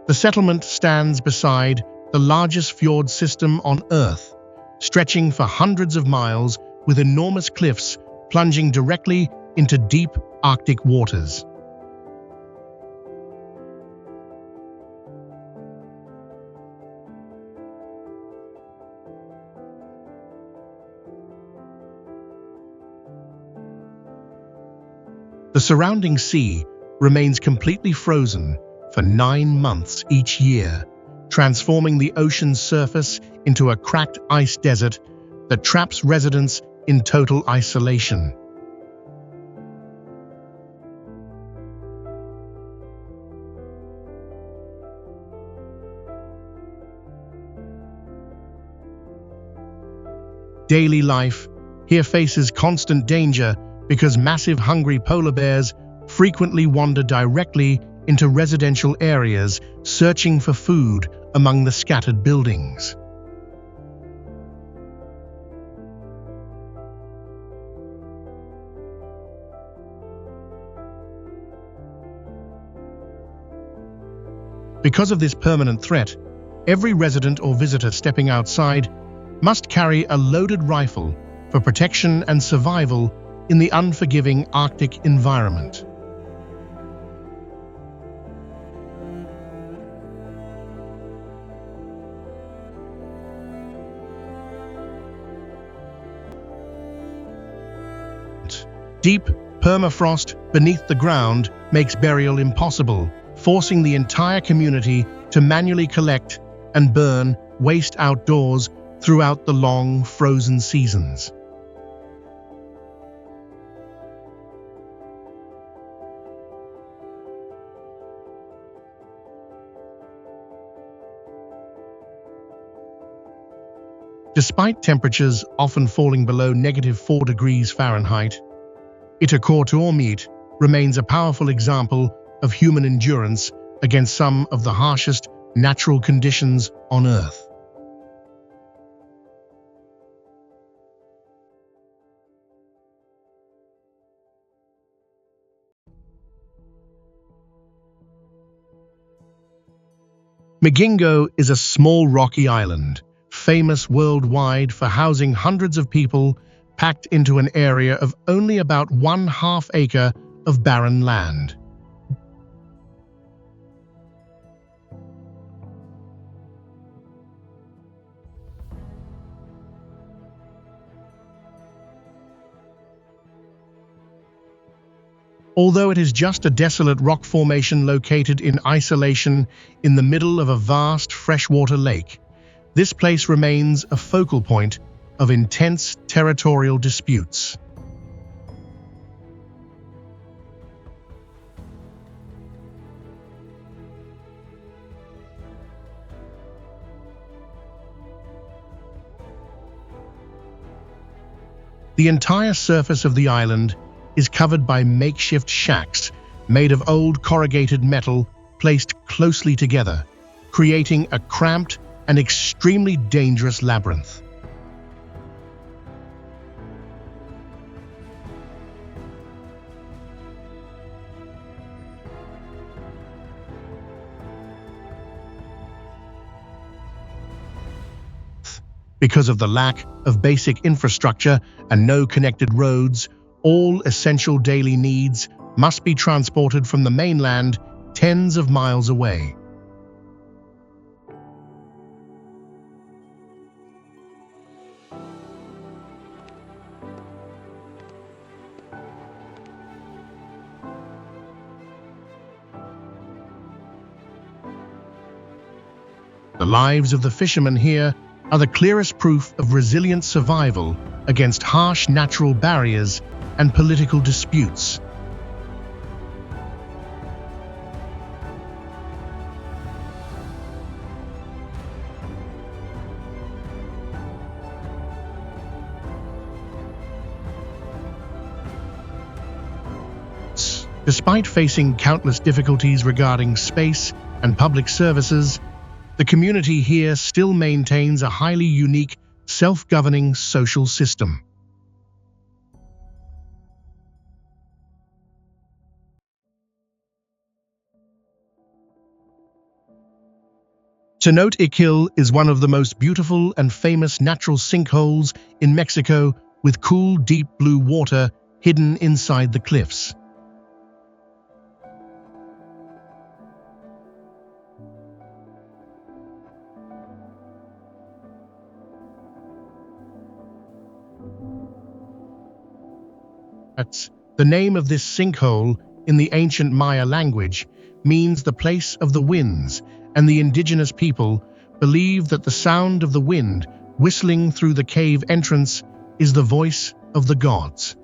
The settlement stands beside the largest fjord system on Earth, stretching for hundreds of miles with enormous cliffs plunging directly into deep Arctic waters. The surrounding sea remains completely frozen for 9 months each year, transforming the ocean's surface into a cracked ice desert that traps residents in total isolation. Daily life here faces constant danger because massive hungry polar bears frequently wander directly into residential areas searching for food among the scattered buildings. Because of this permanent threat, every resident or visitor stepping outside must carry a loaded rifle for protection and survival in the unforgiving Arctic environment. Deep permafrost beneath the ground makes burial impossible, forcing the entire community to manually collect and burn waste outdoors throughout the long, frozen seasons. Despite temperatures often falling below -4 degrees Fahrenheit, Inaccessible remains a powerful example of human endurance against some of the harshest natural conditions on Earth. Migingo is a small rocky island, famous worldwide for housing hundreds of people packed into an area of only about 1/2 acre of barren land. Although it is just a desolate rock formation located in isolation in the middle of a vast freshwater lake, this place remains a focal point of intense territorial disputes. The entire surface of the island is covered by makeshift shacks made of old corrugated metal placed closely together, creating a cramped and extremely dangerous labyrinth. Because of the lack of basic infrastructure and no connected roads, all essential daily needs must be transported from the mainland tens of miles away. The lives of the fishermen here are the clearest proof of resilient survival against harsh natural barriers and political disputes. Despite facing countless difficulties regarding space and public services, the community here still maintains a highly unique, self-governing social system. Inaccessible is one of the most beautiful and famous natural sinkholes in Mexico, with cool, deep blue water hidden inside the cliffs. The name of this sinkhole in the ancient Maya language means the place of the winds, and the indigenous people believe that the sound of the wind whistling through the cave entrance is the voice of the gods.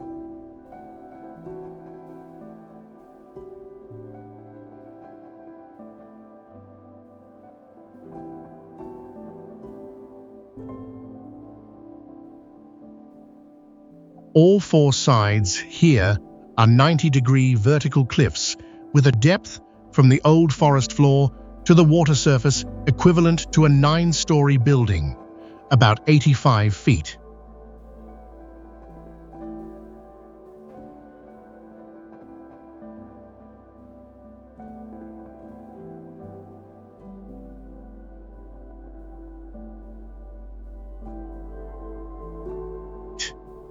All four sides here are 90-degree vertical cliffs with a depth from the old forest floor to the water surface equivalent to a 9-story building, about 85 feet.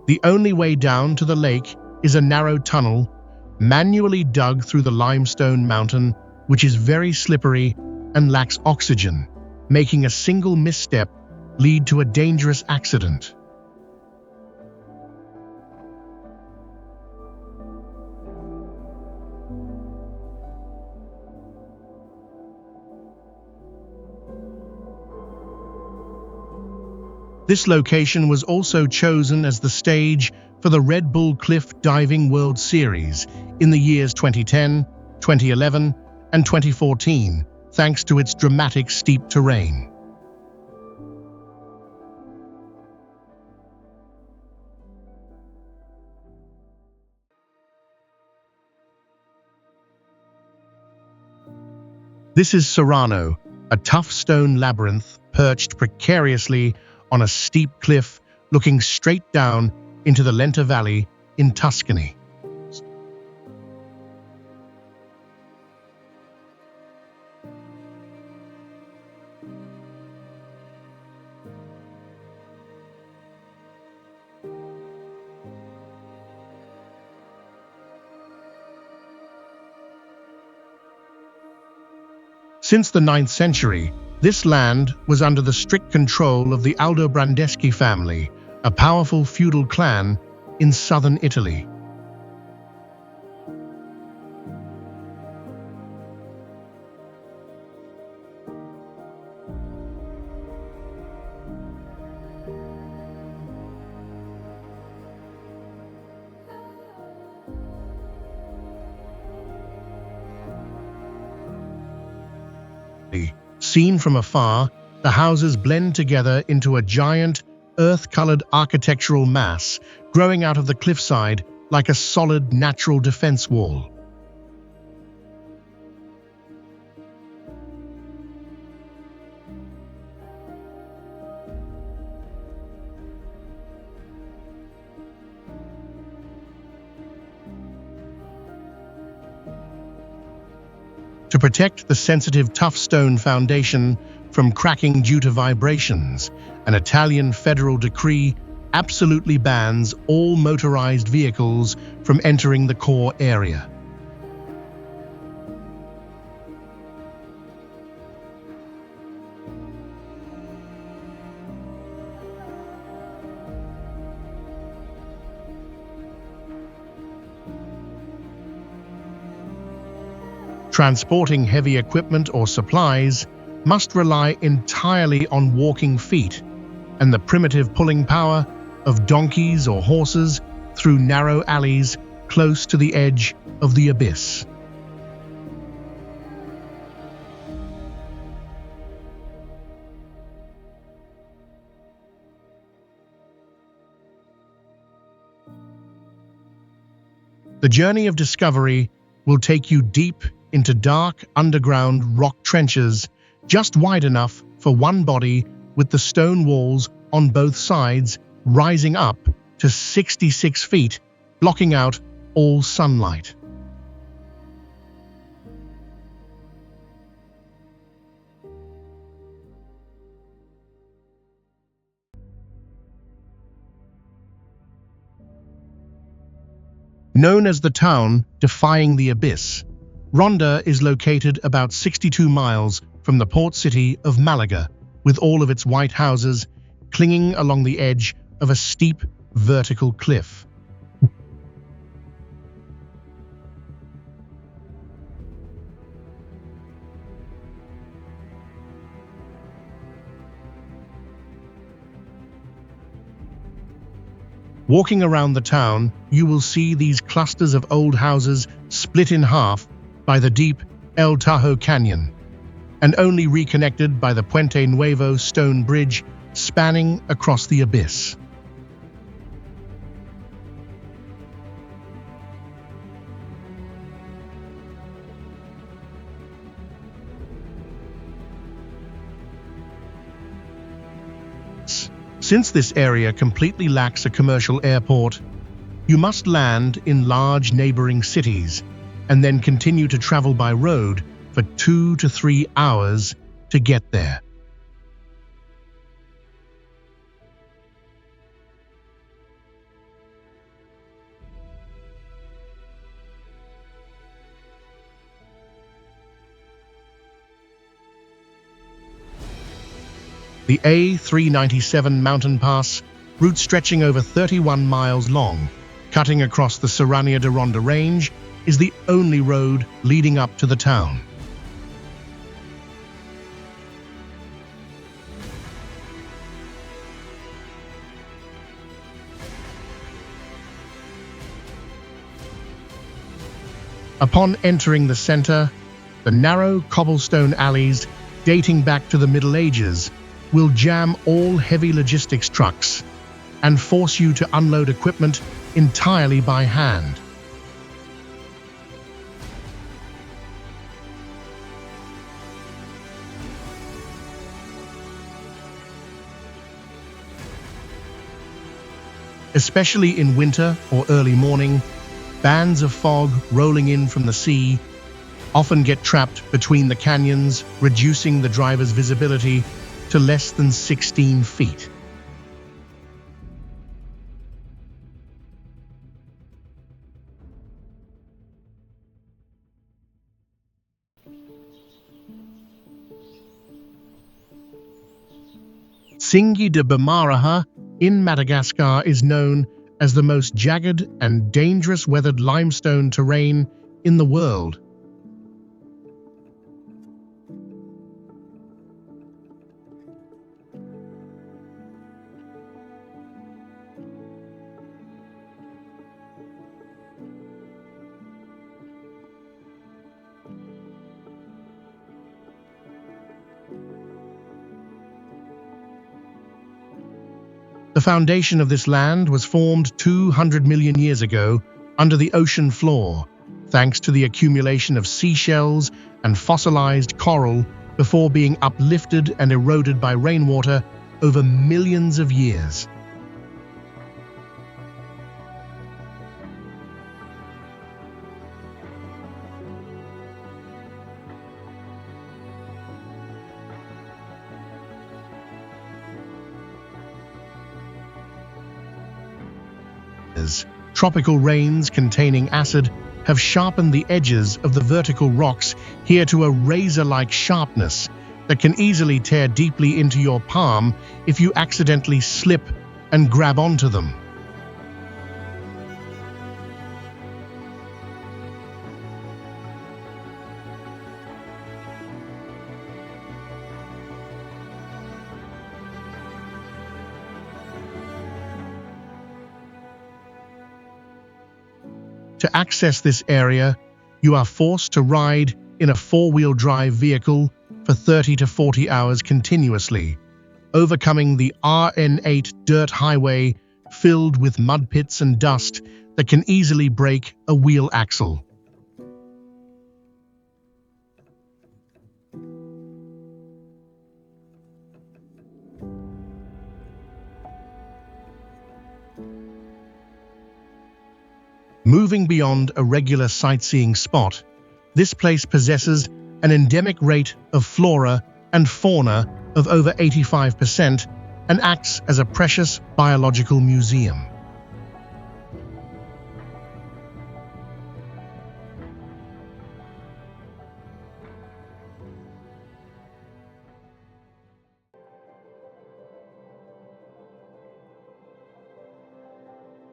The only way down to the lake is a narrow tunnel, manually dug through the limestone mountain, which is very slippery and lacks oxygen, making a single misstep lead to a dangerous accident. This location was also chosen as the stage for the Red Bull Cliff Diving World Series in the years 2010, 2011, and 2014, thanks to its dramatic steep terrain. This is Serrano, a tough stone labyrinth perched precariously on a steep cliff looking straight down into the Lenta Valley in Tuscany. Since the 9th century, this land was under the strict control of the Aldobrandeschi family, a powerful feudal clan in southern Italy. Seen from afar, the houses blend together into a giant, earth-colored architectural mass growing out of the cliffside like a solid natural defense wall. To protect the sensitive tough stone foundation from cracking due to vibrations, an Italian federal decree absolutely bans all motorized vehicles from entering the core area. Transporting heavy equipment or supplies must rely entirely on walking feet and the primitive pulling power of donkeys or horses through narrow alleys close to the edge of the abyss. The journey of discovery will take you deep into dark underground rock trenches just wide enough for one body, with the stone walls on both sides rising up to 66 feet, blocking out all sunlight. Known as the town defying the abyss, Ronda is located about 62 miles from the port city of Malaga, with all of its white houses clinging along the edge of a steep vertical cliff. Walking around the town, you will see these clusters of old houses split in half by the deep El Tajo Canyon, and only reconnected by the Puente Nuevo stone bridge spanning across the abyss. Since this area completely lacks a commercial airport, you must land in large neighboring cities and then continue to travel by road for 2 to 3 hours to get there. The A397 mountain pass, route stretching over 31 miles long, cutting across the Serrania de Ronda range, is the only road leading up to the town. Upon entering the center, the narrow cobblestone alleys dating back to the Middle Ages will jam all heavy logistics trucks and force you to unload equipment entirely by hand. Especially in winter or early morning, bands of fog rolling in from the sea often get trapped between the canyons, reducing the driver's visibility to less than 16 feet. Tsingy de Bamaraha in Madagascar is known as the most jagged and dangerous weathered limestone terrain in the world. The foundation of this land was formed 200 million years ago under the ocean floor, thanks to the accumulation of seashells and fossilized coral before being uplifted and eroded by rainwater over millions of years. Tropical rains containing acid have sharpened the edges of the vertical rocks here to a razor-like sharpness that can easily tear deeply into your palm if you accidentally slip and grab onto them. To access this area, you are forced to ride in a four-wheel drive vehicle for 30 to 40 hours continuously, overcoming the RN8 dirt highway filled with mud pits and dust that can easily break a wheel axle. Moving beyond a regular sightseeing spot, this place possesses an endemic rate of flora and fauna of over 85% and acts as a precious biological museum.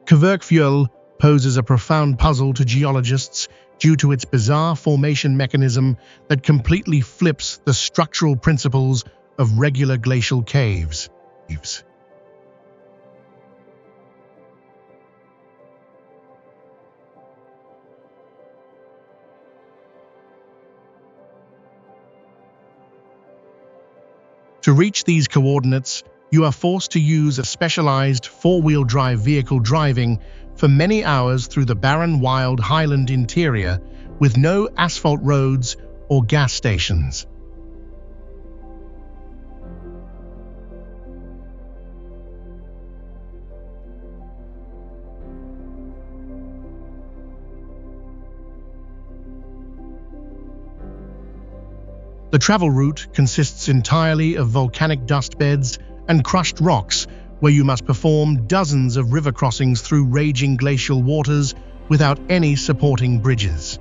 Kverkfjöll poses a profound puzzle to geologists due to its bizarre formation mechanism that completely flips the structural principles of regular glacial caves. To reach these coordinates, you are forced to use a specialized four-wheel drive vehicle driving for many hours through the barren wild highland interior with no asphalt roads or gas stations. The travel route consists entirely of volcanic dust beds and crushed rocks, where you must perform dozens of river crossings through raging glacial waters without any supporting bridges.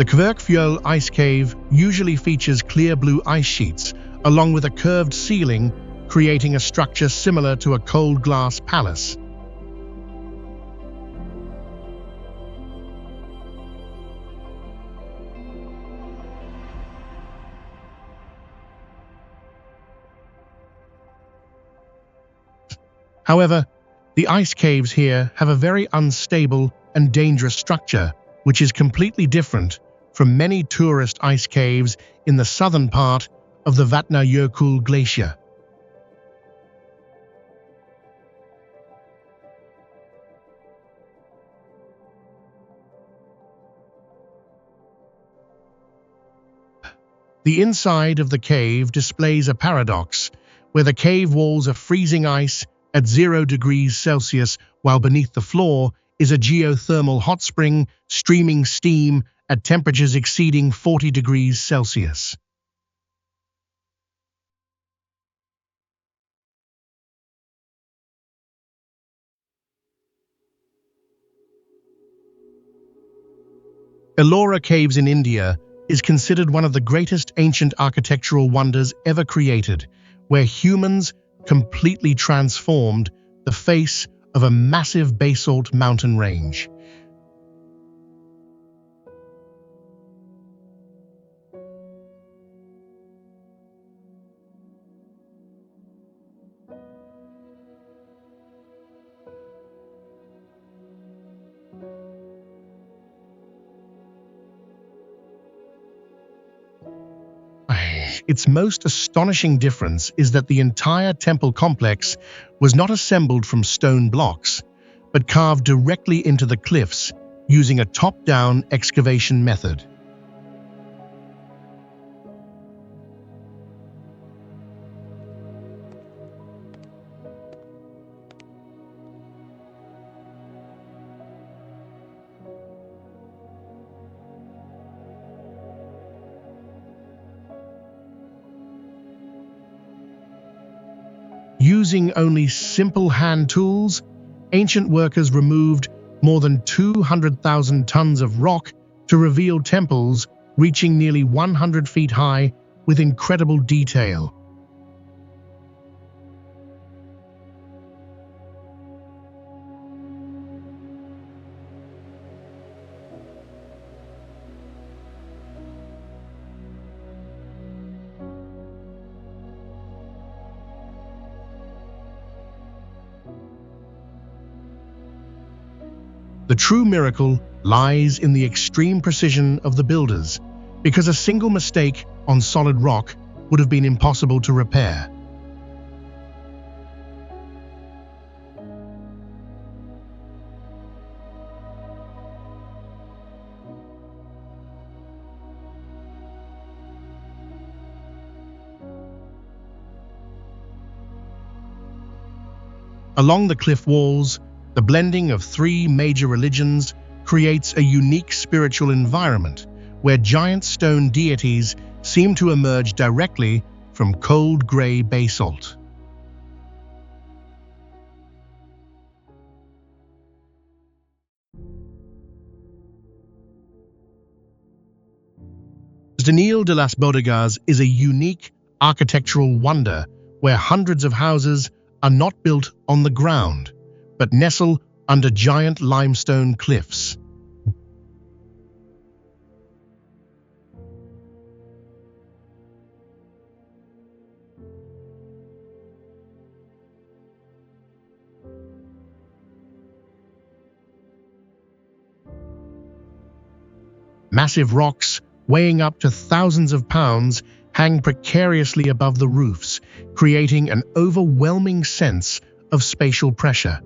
The Kverkfjöll ice cave usually features clear blue ice sheets, along with a curved ceiling, creating a structure similar to a cold glass palace. However, the ice caves here have a very unstable and dangerous structure, which is completely different from many tourist ice caves in the southern part of the Vatnajökull glacier. The inside of the cave displays a paradox, where the cave walls are freezing ice at 0 degrees Celsius, while beneath the floor is a geothermal hot spring streaming steam at temperatures exceeding 40 degrees Celsius. Ellora Caves in India is considered one of the greatest ancient architectural wonders ever created, where humans completely transformed the face of a massive basalt mountain range. Its most astonishing difference is that the entire temple complex was not assembled from stone blocks, but carved directly into the cliffs using a top-down excavation method. Using only simple hand tools, ancient workers removed more than 200,000 tons of rock to reveal temples reaching nearly 100 feet high with incredible detail. The true miracle lies in the extreme precision of the builders, because a single mistake on solid rock would have been impossible to repair. Along the cliff walls, the blending of three major religions creates a unique spiritual environment where giant stone deities seem to emerge directly from cold grey basalt. Daniel de las Bodegas is a unique architectural wonder where hundreds of houses are not built on the ground, but nestle under giant limestone cliffs. Massive rocks, weighing up to thousands of pounds, hang precariously above the roofs, creating an overwhelming sense of spatial pressure.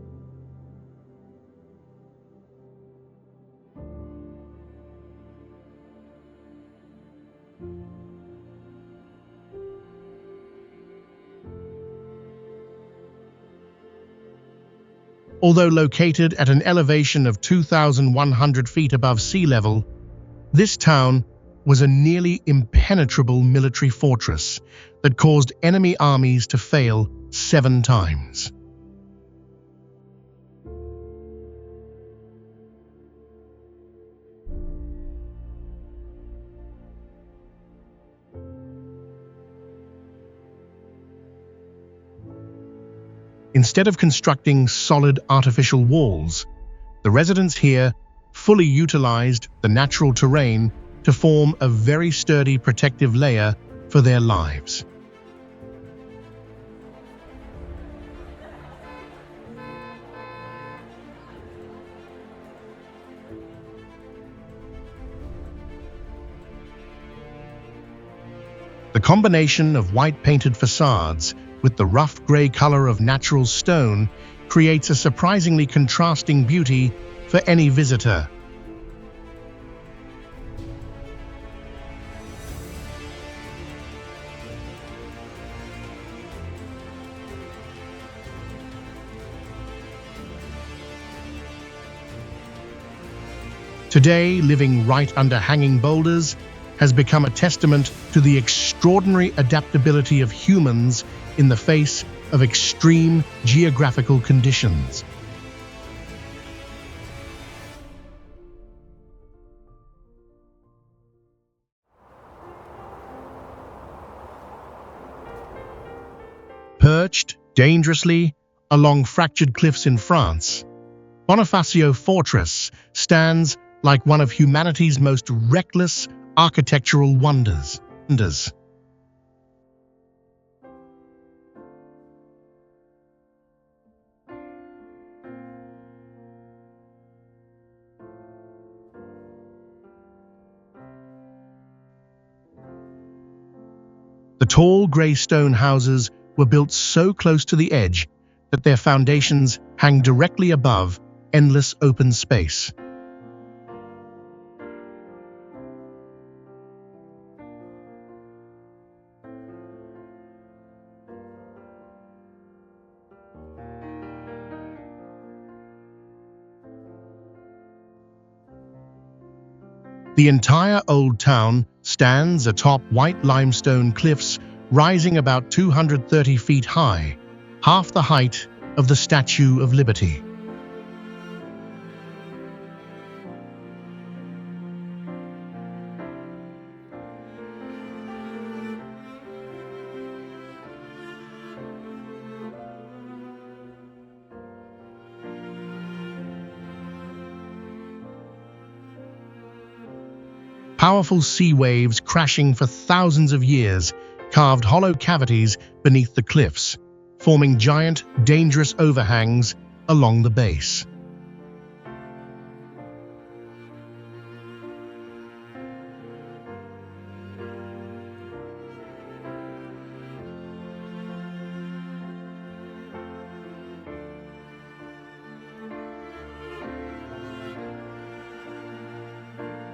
Although located at an elevation of 2,100 feet above sea level, this town was a nearly impenetrable military fortress that caused enemy armies to fail 7 times. Instead of constructing solid artificial walls, the residents here fully utilized the natural terrain to form a very sturdy protective layer for their lives. The combination of white painted facades with the rough grey color of natural stone creates a surprisingly contrasting beauty for any visitor. Today, living right under hanging boulders has become a testament to the extraordinary adaptability of humans in the face of extreme geographical conditions. Perched dangerously along fractured cliffs in France, Bonifacio Fortress stands like one of humanity's most reckless architectural wonders. The tall grey stone houses were built so close to the edge that their foundations hang directly above endless open space. The entire old town stands atop white limestone cliffs rising about 230 feet high, half the height of the Statue of Liberty. Powerful sea waves crashing for thousands of years carved hollow cavities beneath the cliffs, forming giant, dangerous overhangs along the base.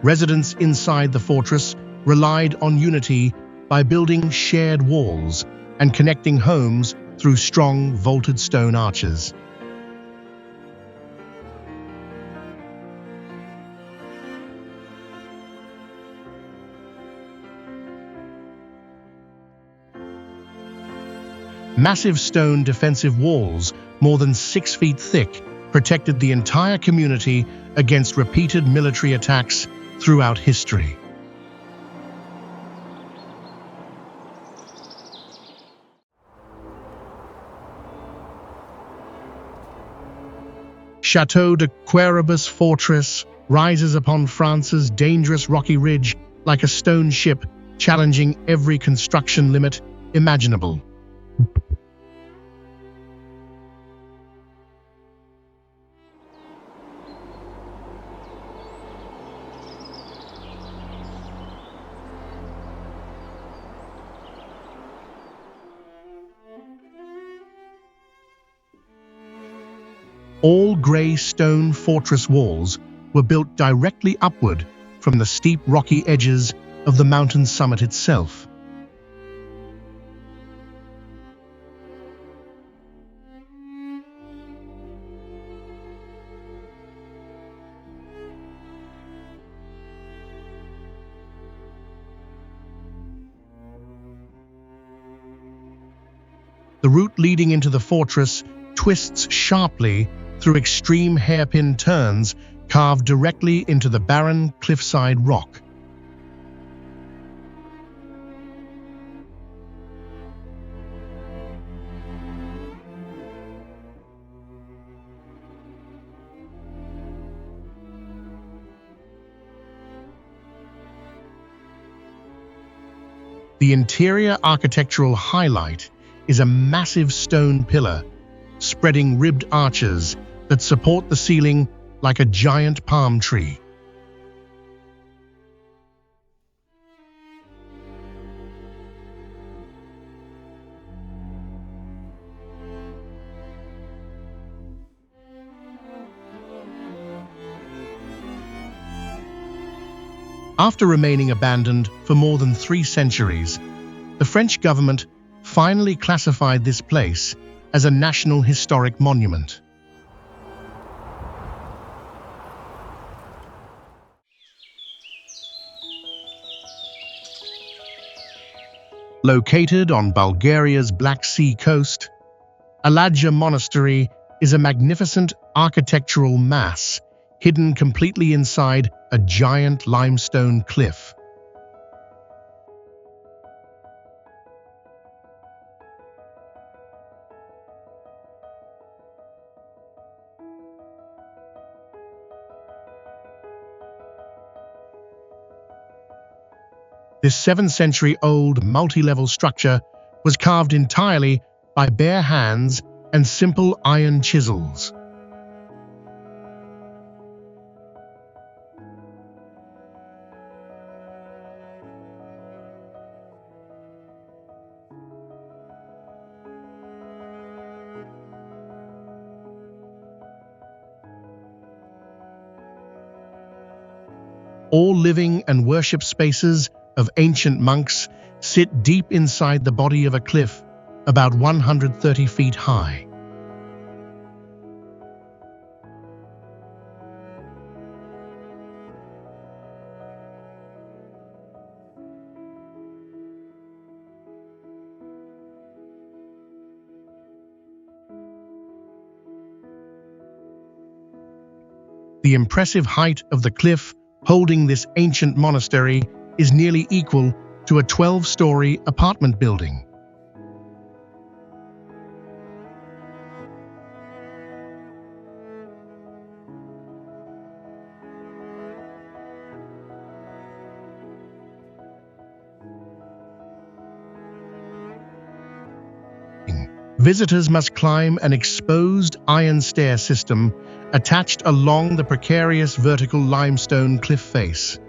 Residents inside the fortress relied on unity by building shared walls and connecting homes through strong vaulted stone arches. Massive stone defensive walls, more than 6 feet thick, protected the entire community against repeated military attacks throughout history. Château de Quéribus Fortress rises upon France's dangerous rocky ridge like a stone ship, challenging every construction limit imaginable. All grey stone fortress walls were built directly upward from the steep rocky edges of the mountain summit itself. The route leading into the fortress twists sharply through extreme hairpin turns carved directly into the barren cliffside rock. The interior architectural highlight is a massive stone pillar, spreading ribbed arches that support the ceiling like a giant palm tree. After remaining abandoned for more than 3 centuries, the French government finally classified this place as a National Historic Monument. Located on Bulgaria's Black Sea coast, Aladja Monastery is a magnificent architectural mass hidden completely inside a giant limestone cliff. This 7th-century-old multi-level structure was carved entirely by bare hands and simple iron chisels. All living and worship spaces of ancient monks sit deep inside the body of a cliff about 130 feet high. The impressive height of the cliff holding this ancient monastery is nearly equal to a 12-story apartment building. Visitors must climb an exposed iron stair system attached along the precarious vertical limestone cliff face.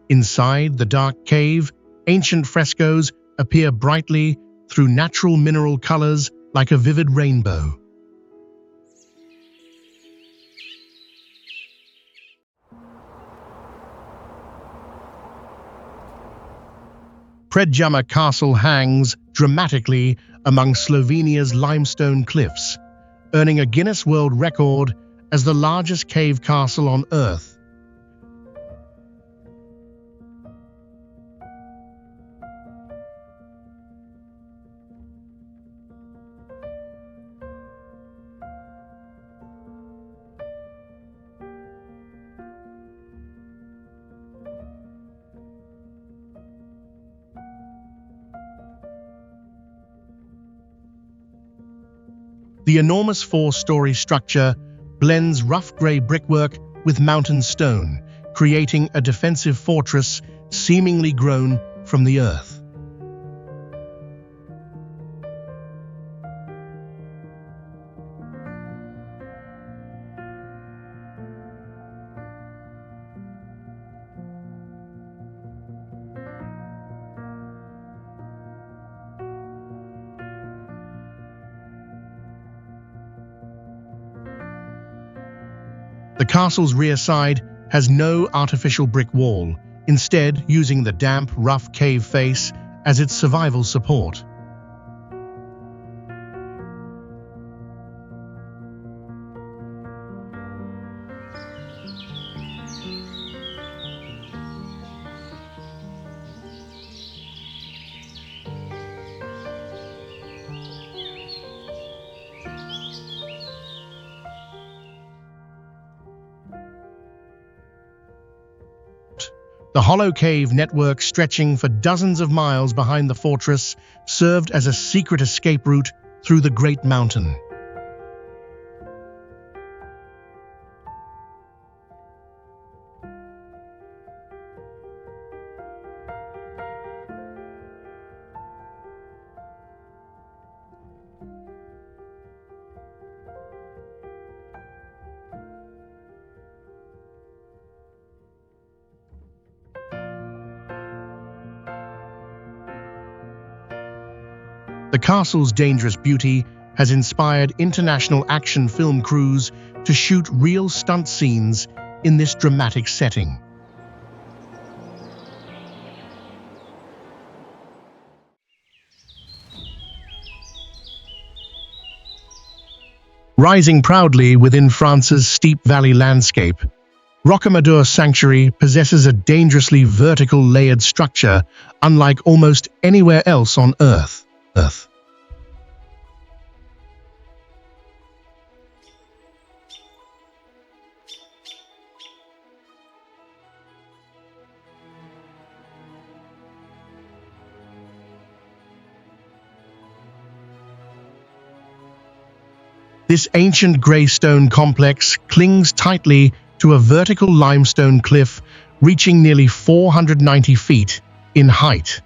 Inside the dark cave, ancient frescoes appear brightly through natural mineral colors like a vivid rainbow. Predjama Castle hangs dramatically among Slovenia's limestone cliffs, earning a Guinness World Record as the largest cave castle on Earth. The enormous 4-story structure blends rough grey brickwork with mountain stone, creating a defensive fortress seemingly grown from the earth. The castle's rear side has no artificial brick wall, instead using the damp, rough cave face as its survival support. The hollow cave network stretching for dozens of miles behind the fortress served as a secret escape route through the Great Mountain. The castle's dangerous beauty has inspired international action film crews to shoot real stunt scenes in this dramatic setting. Rising proudly within France's steep valley landscape, Rocamadour Sanctuary possesses a dangerously vertical layered structure unlike almost anywhere else on Earth. This ancient grey stone complex clings tightly to a vertical limestone cliff reaching nearly 490 feet in height.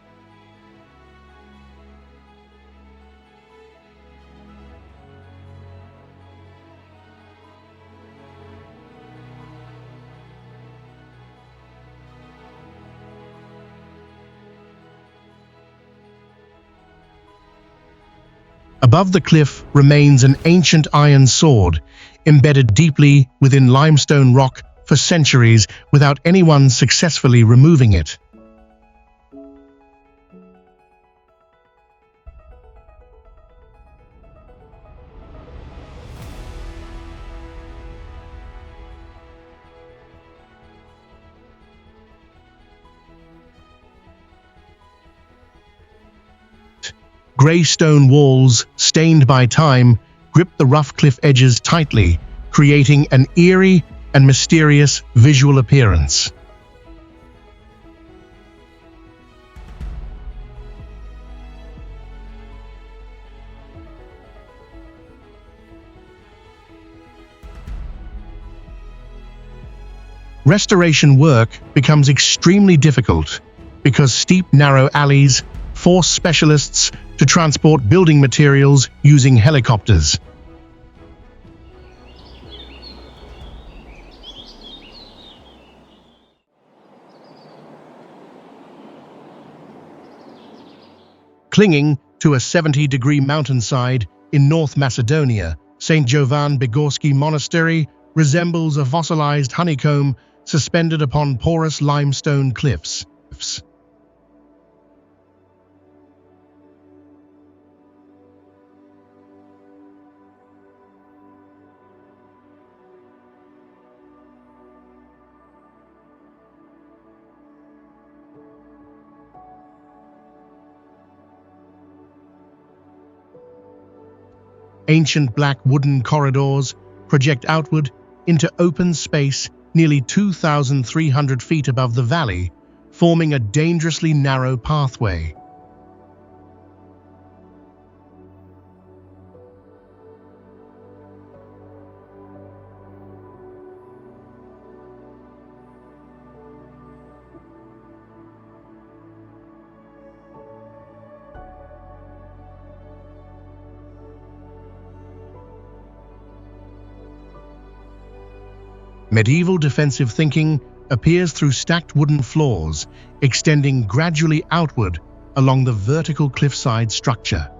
Above the cliff remains an ancient iron sword, embedded deeply within limestone rock for centuries without anyone successfully removing it. Grey stone walls, stained by time, grip the rough cliff edges tightly, creating an eerie and mysterious visual appearance. Restoration work becomes extremely difficult because steep, narrow alleys force specialists to transport building materials using helicopters. Clinging to a 70-degree mountainside in North Macedonia, St. Jovan Bigorski Monastery resembles a fossilized honeycomb suspended upon porous limestone cliffs. Ancient black wooden corridors project outward into open space nearly 2,300 feet above the valley, forming a dangerously narrow pathway. Medieval defensive thinking appears through stacked wooden floors, extending gradually outward along the vertical cliffside structure.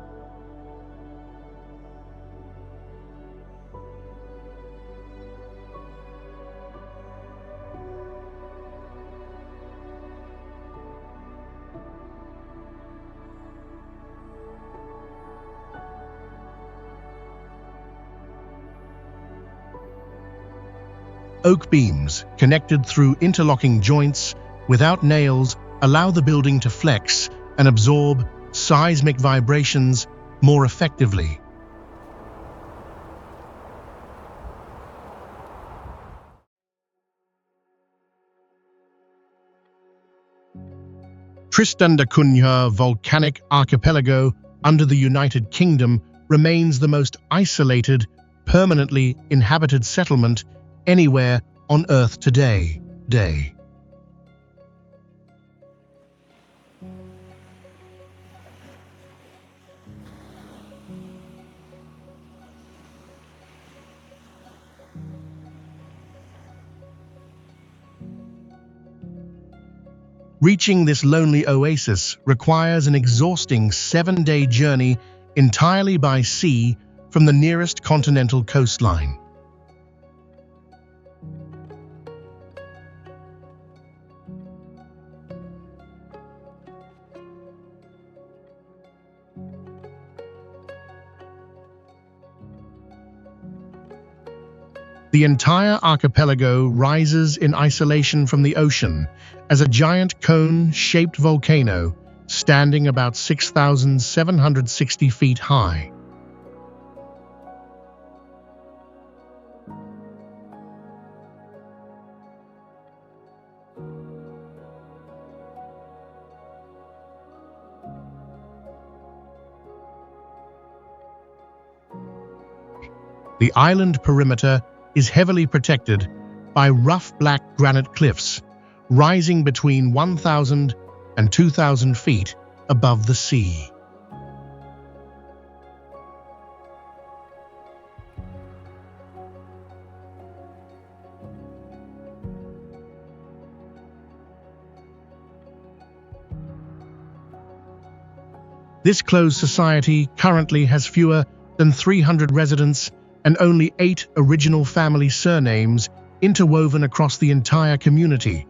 Oak beams, connected through interlocking joints without nails, allow the building to flex and absorb seismic vibrations more effectively. Tristan da Cunha volcanic archipelago under the United Kingdom remains the most isolated, permanently inhabited settlement anywhere on Earth today. Reaching this lonely oasis requires an exhausting 7-day journey entirely by sea from the nearest continental coastline. The entire archipelago rises in isolation from the ocean as a giant cone-shaped volcano standing about 6,760 feet high. The island perimeter is heavily protected by rough black granite cliffs, rising between 1,000 and 2,000 feet above the sea. This closed society currently has fewer than 300 residents and only 8 original family surnames interwoven across the entire community.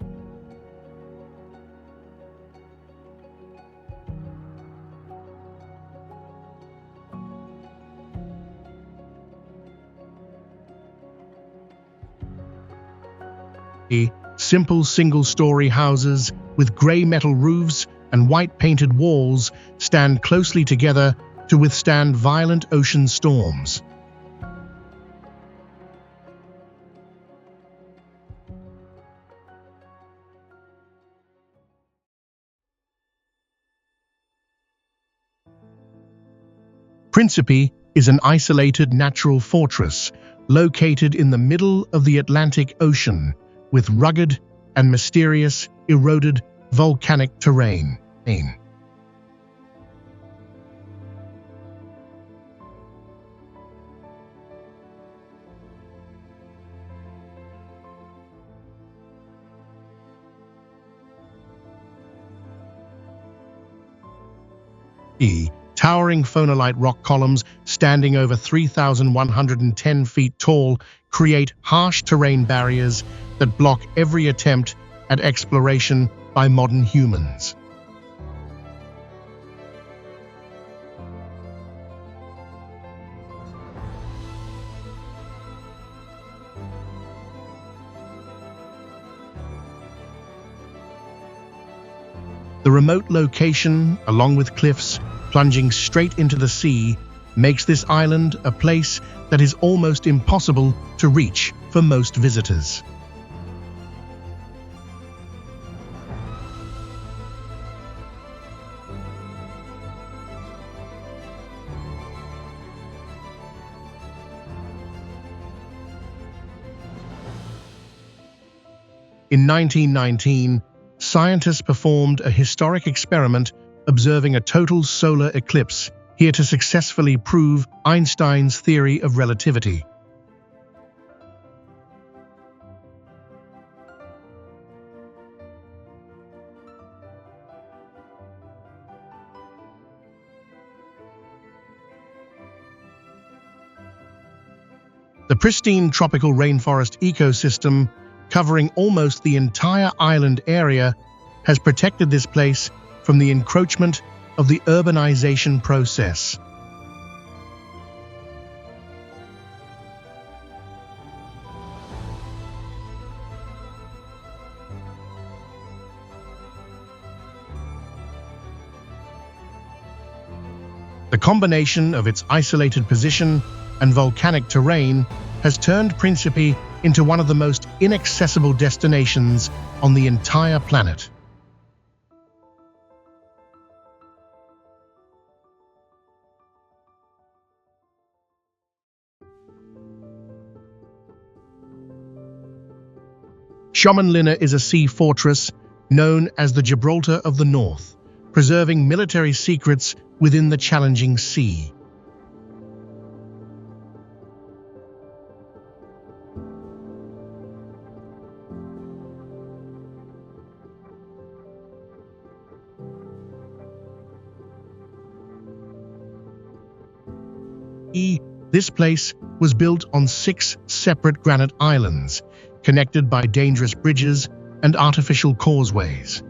Simple single-story houses with grey metal roofs and white painted walls stand closely together to withstand violent ocean storms. Principe is an isolated natural fortress located in the middle of the Atlantic Ocean with rugged and mysterious eroded volcanic terrain. Towering phonolite rock columns standing over 3,110 feet tall create harsh terrain barriers that block every attempt at exploration by modern humans. The remote location, along with cliffs plunging straight into the sea, makes this island a place that is almost impossible to reach for most visitors. In 1919, scientists performed a historic experiment observing a total solar eclipse, here to successfully prove Einstein's theory of relativity. The pristine tropical rainforest ecosystem, covering almost the entire island area, has protected this place from the encroachment of the urbanization process. The combination of its isolated position and volcanic terrain has turned Principe into one of the most inaccessible destinations on the entire planet. Schomenlinna is a sea fortress known as the Gibraltar of the North, preserving military secrets within the challenging sea. This place was built on 6 separate granite islands, connected by dangerous bridges and artificial causeways.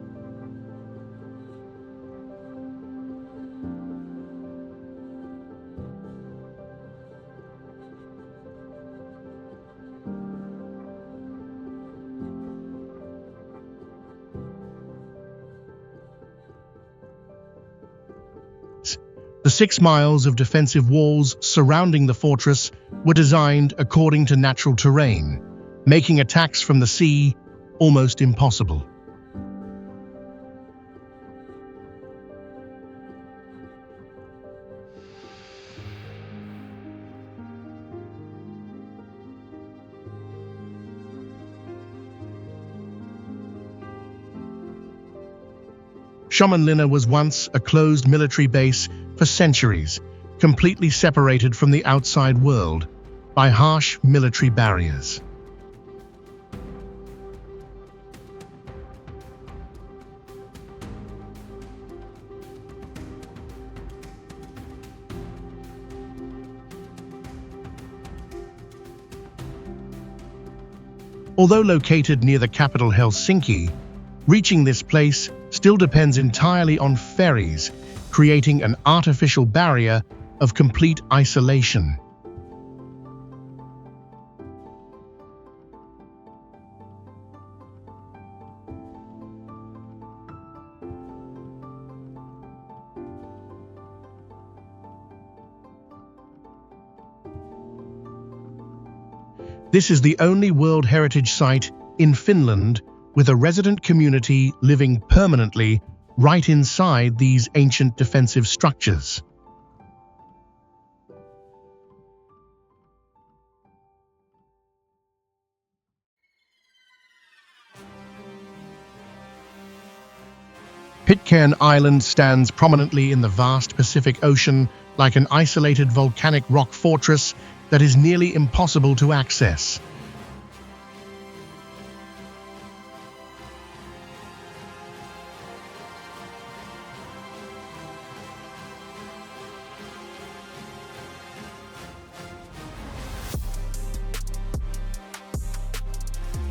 The 6 miles of defensive walls surrounding the fortress were designed according to natural terrain, making attacks from the sea almost impossible. Schomenlinna was once a closed military base for centuries, completely separated from the outside world by harsh military barriers. Although located near the capital Helsinki, reaching this place still depends entirely on ferries, creating an artificial barrier of complete isolation. This is the only World Heritage Site in Finland with a resident community living permanently right inside these ancient defensive structures. Pitcairn Island stands prominently in the vast Pacific Ocean like an isolated volcanic rock fortress that is nearly impossible to access.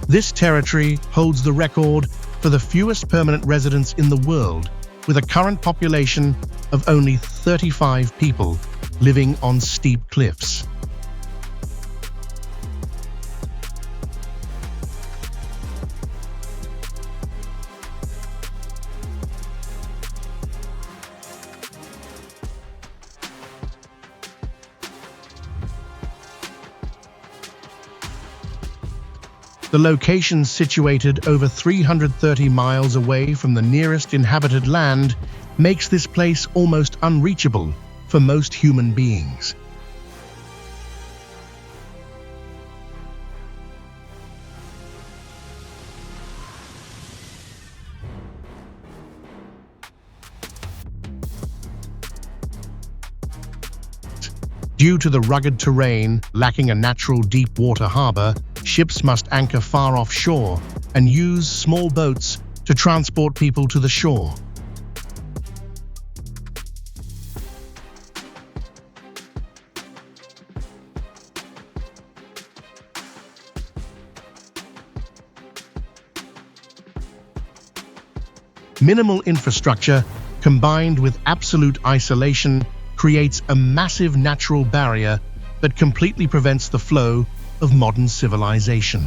This territory holds the record for the fewest permanent residents in the world, with a current population of only 35 people living on steep cliffs. The location, situated over 330 miles away from the nearest inhabited land, makes this place almost unreachable for most human beings. Due to the rugged terrain lacking a natural deep water harbor, ships must anchor far offshore and use small boats to transport people to the shore. Minimal infrastructure combined with absolute isolation creates a massive natural barrier that completely prevents the flow of modern civilization.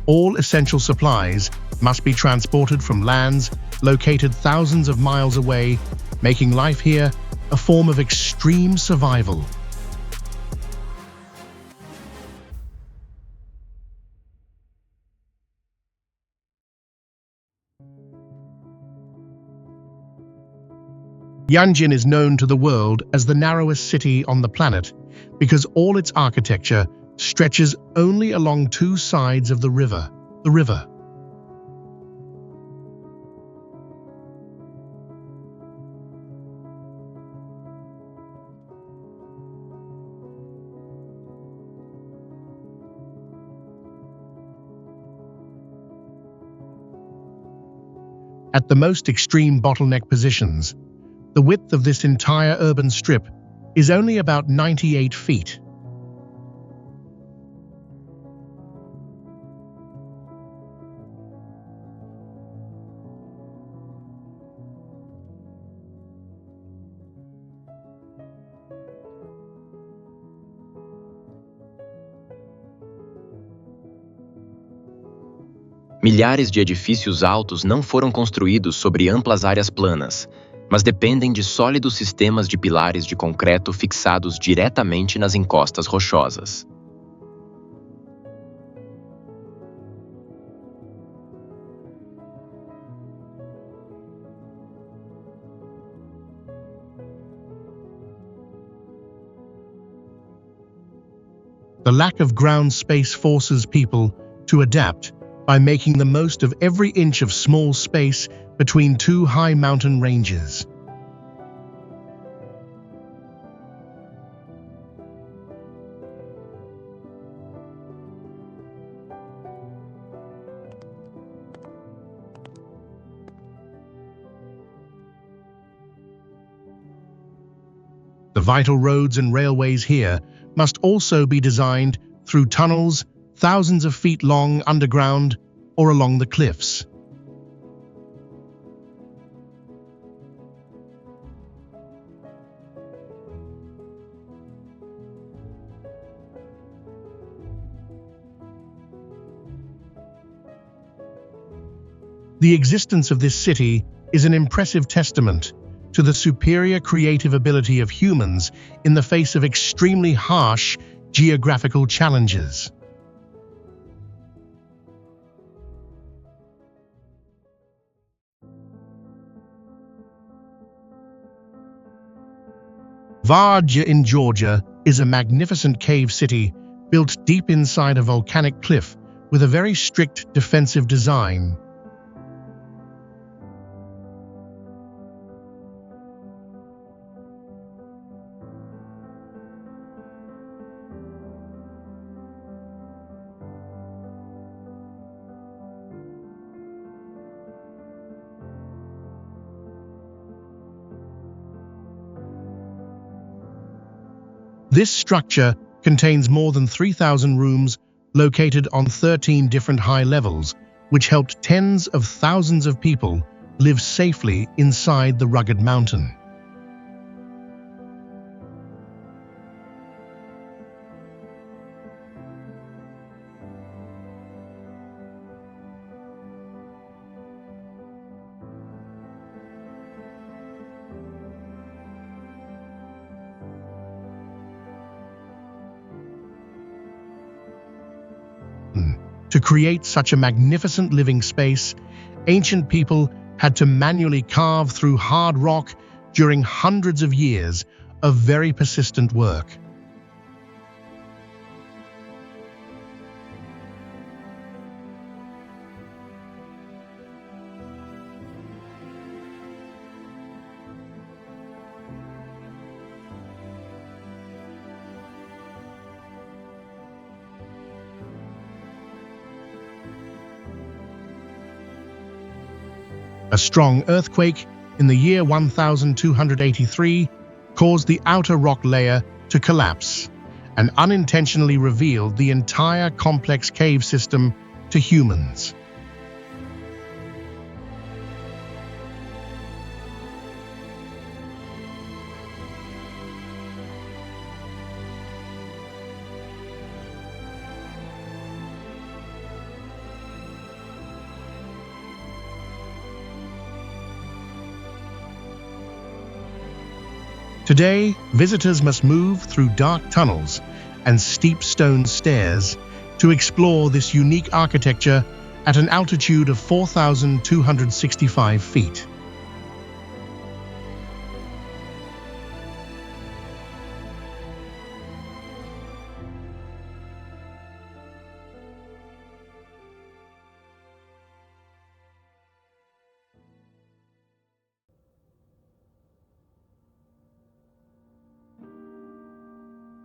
All essential supplies must be transported from lands located thousands of miles away, making life here a form of extreme survival. Yanjin is known to the world as the narrowest city on the planet because all its architecture stretches only along two sides of the river. At the most extreme bottleneck positions, the width of this entire urban strip is only about 98 feet. Milhares de edifícios altos não foram construídos sobre amplas áreas planas, mas dependem de sólidos sistemas de pilares de concreto fixados diretamente nas encostas rochosas. The lack of ground space forces people to adapt by making the most of every inch of small space between two high mountain ranges. The vital roads and railways here must also be designed through tunnels thousands of feet long underground or along the cliffs. The existence of this city is an impressive testament to the superior creative ability of humans in the face of extremely harsh geographical challenges. Varja in Georgia is a magnificent cave city built deep inside a volcanic cliff with a very strict defensive design. This structure contains more than 3,000 rooms located on 13 different high levels, which helped tens of thousands of people live safely inside the rugged mountain. To create such a magnificent living space, ancient people had to manually carve through hard rock during hundreds of years of very persistent work. A strong earthquake in the year 1283 caused the outer rock layer to collapse and unintentionally revealed the entire complex cave system to humans. Today, visitors must move through dark tunnels and steep stone stairs to explore this unique architecture at an altitude of 4,265 feet.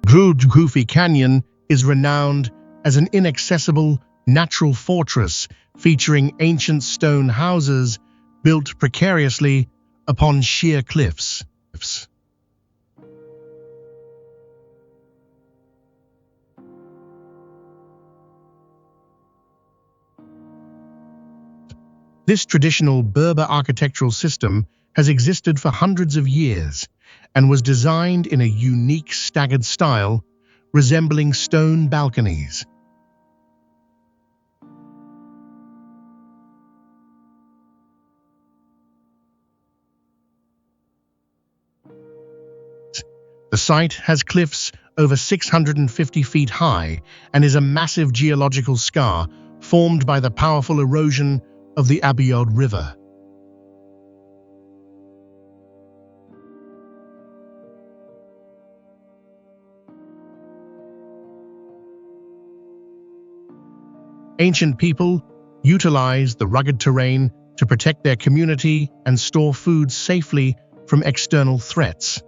Goofy Canyon is renowned as an inaccessible natural fortress featuring ancient stone houses built precariously upon sheer cliffs. This traditional Berber architectural system has existed for hundreds of years and was designed in a unique staggered style resembling stone balconies. The site has cliffs over 650 feet high and is a massive geological scar formed by the powerful erosion of the Abiod River. Ancient people utilized the rugged terrain to protect their community and store food safely from external threats.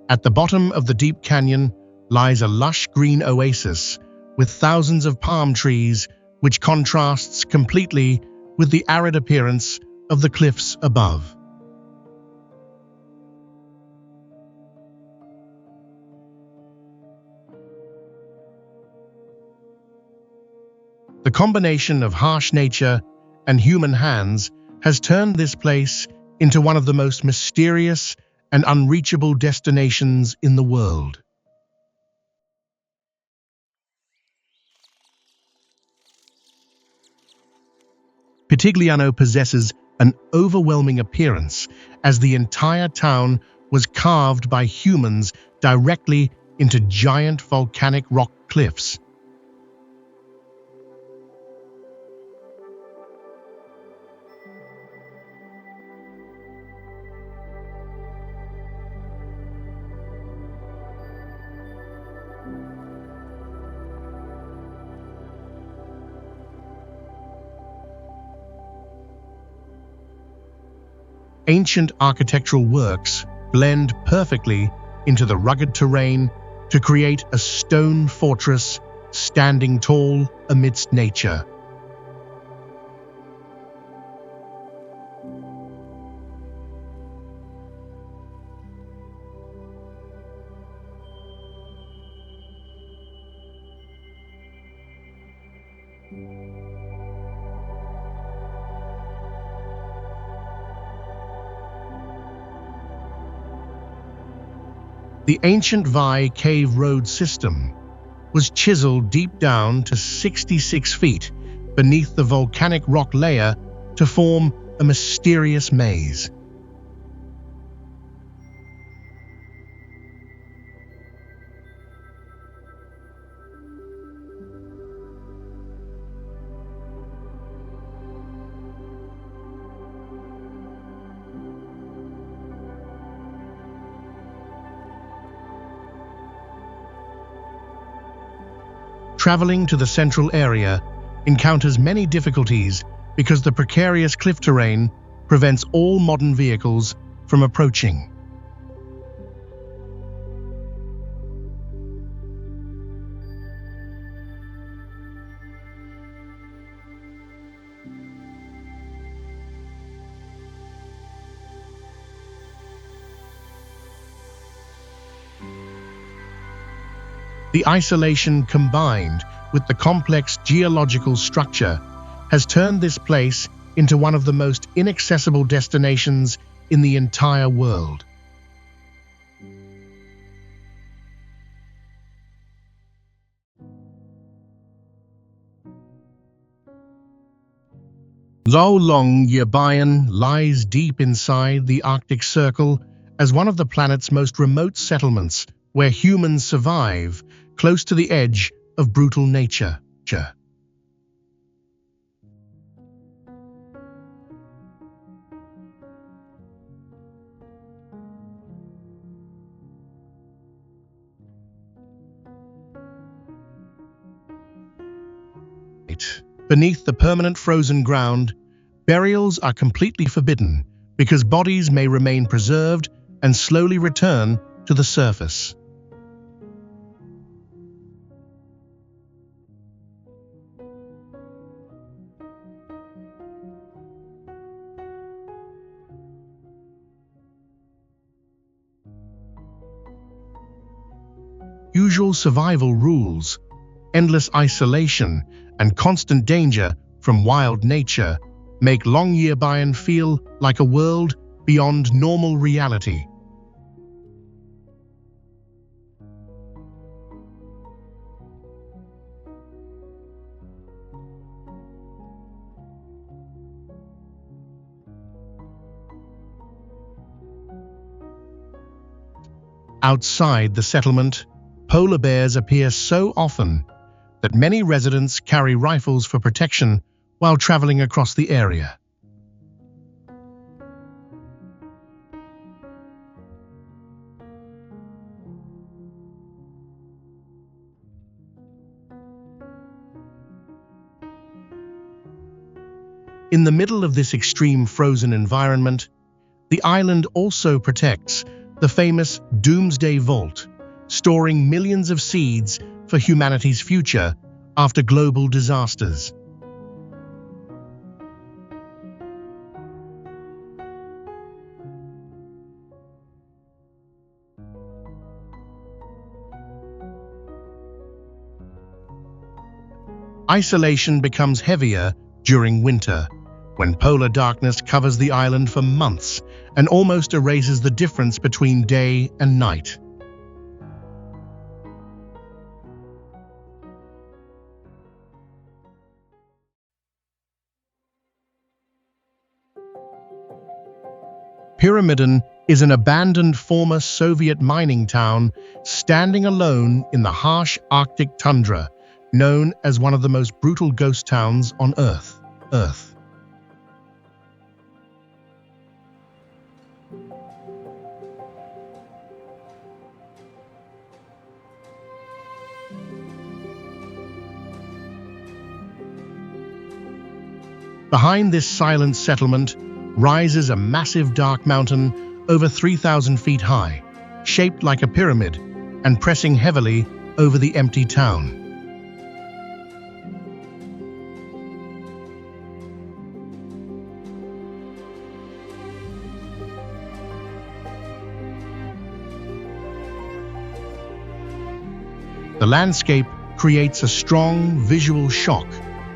At the bottom of the deep canyon lies a lush green oasis with thousands of palm trees, which contrasts completely with the arid appearance of the cliffs above. The combination of harsh nature and human hands has turned this place into one of the most mysterious and unreachable destinations in the world. Pitigliano possesses an overwhelming appearance, as the entire town was carved by humans directly into giant volcanic rock cliffs. Ancient architectural works blend perfectly into the rugged terrain to create a stone fortress standing tall amidst nature. The ancient Vai cave road system was chiseled deep down to 66 feet beneath the volcanic rock layer to form a mysterious maze. Traveling to the central area encounters many difficulties because the precarious cliff terrain prevents all modern vehicles from approaching. The isolation combined with the complex geological structure has turned this place into one of the most inaccessible destinations in the entire world. Long Yebayan lies deep inside the Arctic Circle as one of the planet's most remote settlements where humans survive close to the edge of brutal nature. Beneath the permanent frozen ground, burials are completely forbidden because bodies may remain preserved and slowly return to the surface. Usual survival rules, endless isolation, and constant danger from wild nature make Longyearbyen feel like a world beyond normal reality. Outside the settlement, polar bears appear so often that many residents carry rifles for protection while traveling across the area. In the middle of this extreme frozen environment, the island also protects the famous Doomsday Vault, storing millions of seeds for humanity's future after global disasters. Isolation becomes heavier during winter, when polar darkness covers the island for months and almost erases the difference between day and night. Pyramiden is an abandoned former Soviet mining town standing alone in the harsh Arctic tundra, known as one of the most brutal ghost towns on Earth. Behind this silent settlement rises a massive dark mountain over 3,000 feet high, shaped like a pyramid and pressing heavily over the empty town. The landscape creates a strong visual shock,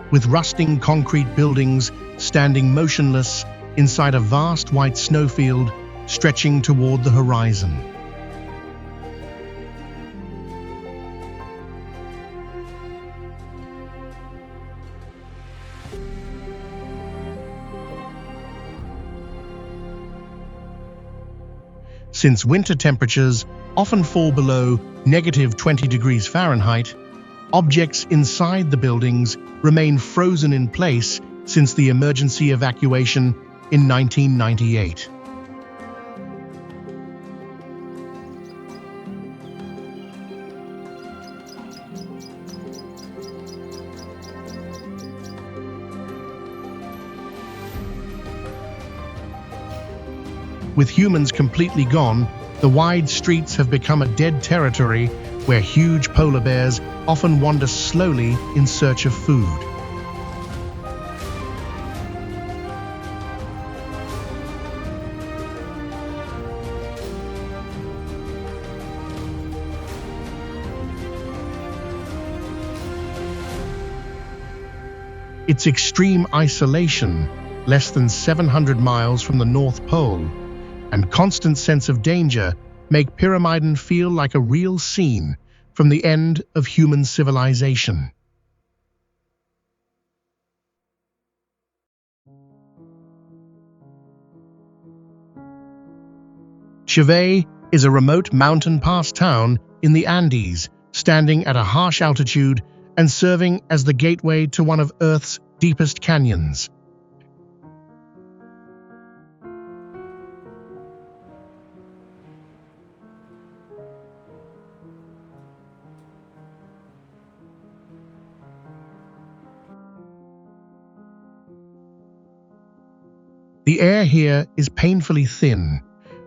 with rusting concrete buildings standing motionless inside a vast white snowfield stretching toward the horizon. Since winter temperatures often fall below -20 degrees Fahrenheit, objects inside the buildings remain frozen in place since the emergency evacuation in 1998. With humans completely gone, the wide streets have become a dead territory where huge polar bears often wander slowly in search of food. Its extreme isolation, less than 700 miles from the North Pole, and constant sense of danger make Pyramiden feel like a real scene from the end of human civilization. Chivay is a remote mountain pass town in the Andes, standing at a harsh altitude and serving as the gateway to one of Earth's deepest canyons. The air here is painfully thin,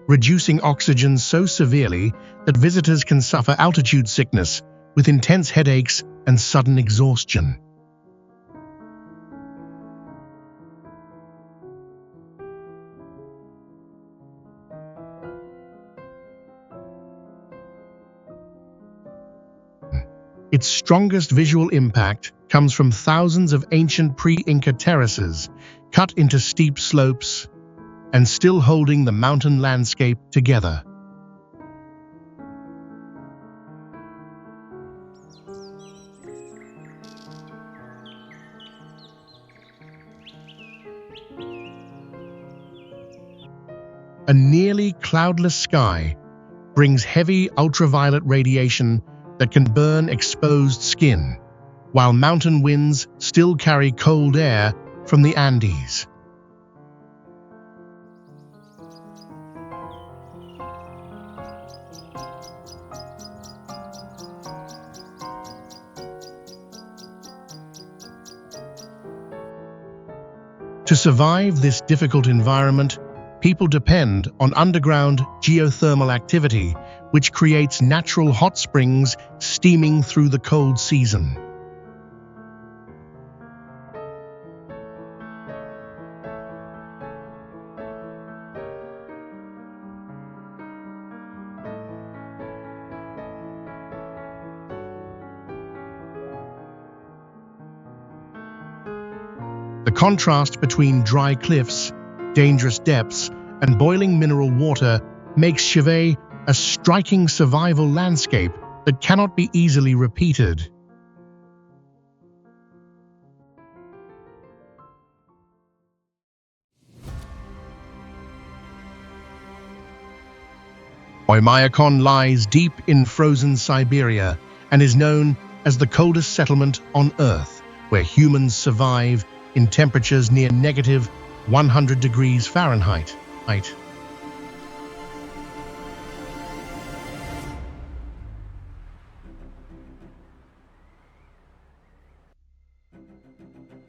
reducing oxygen so severely that visitors can suffer altitude sickness with intense headaches and sudden exhaustion. Its strongest visual impact comes from thousands of ancient pre-Inca terraces cut into steep slopes and still holding the mountain landscape together. A nearly cloudless sky brings heavy ultraviolet radiation that can burn exposed skin, while mountain winds still carry cold air from the Andes. To survive this difficult environment, people depend on underground geothermal activity, which creates natural hot springs steaming through the cold season. The contrast between dry cliffs, dangerous depths, and boiling mineral water makes Chivay a striking survival landscape that cannot be easily repeated. Oymyakon lies deep in frozen Siberia and is known as the coldest settlement on Earth, where humans survive in temperatures near negative 100 degrees Fahrenheit.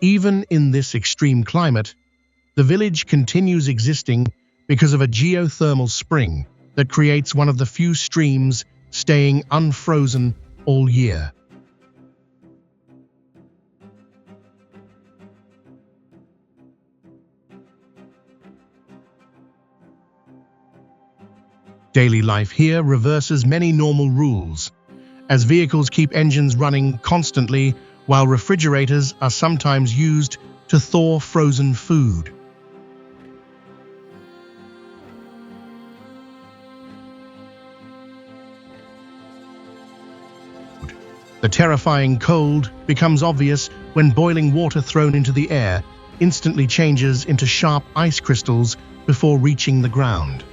Even in this extreme climate, the village continues existing because of a geothermal spring that creates one of the few streams staying unfrozen all year. Daily life here reverses many normal rules, as vehicles keep engines running constantly while refrigerators are sometimes used to thaw frozen food. The terrifying cold becomes obvious when boiling water thrown into the air instantly changes into sharp ice crystals before reaching the ground.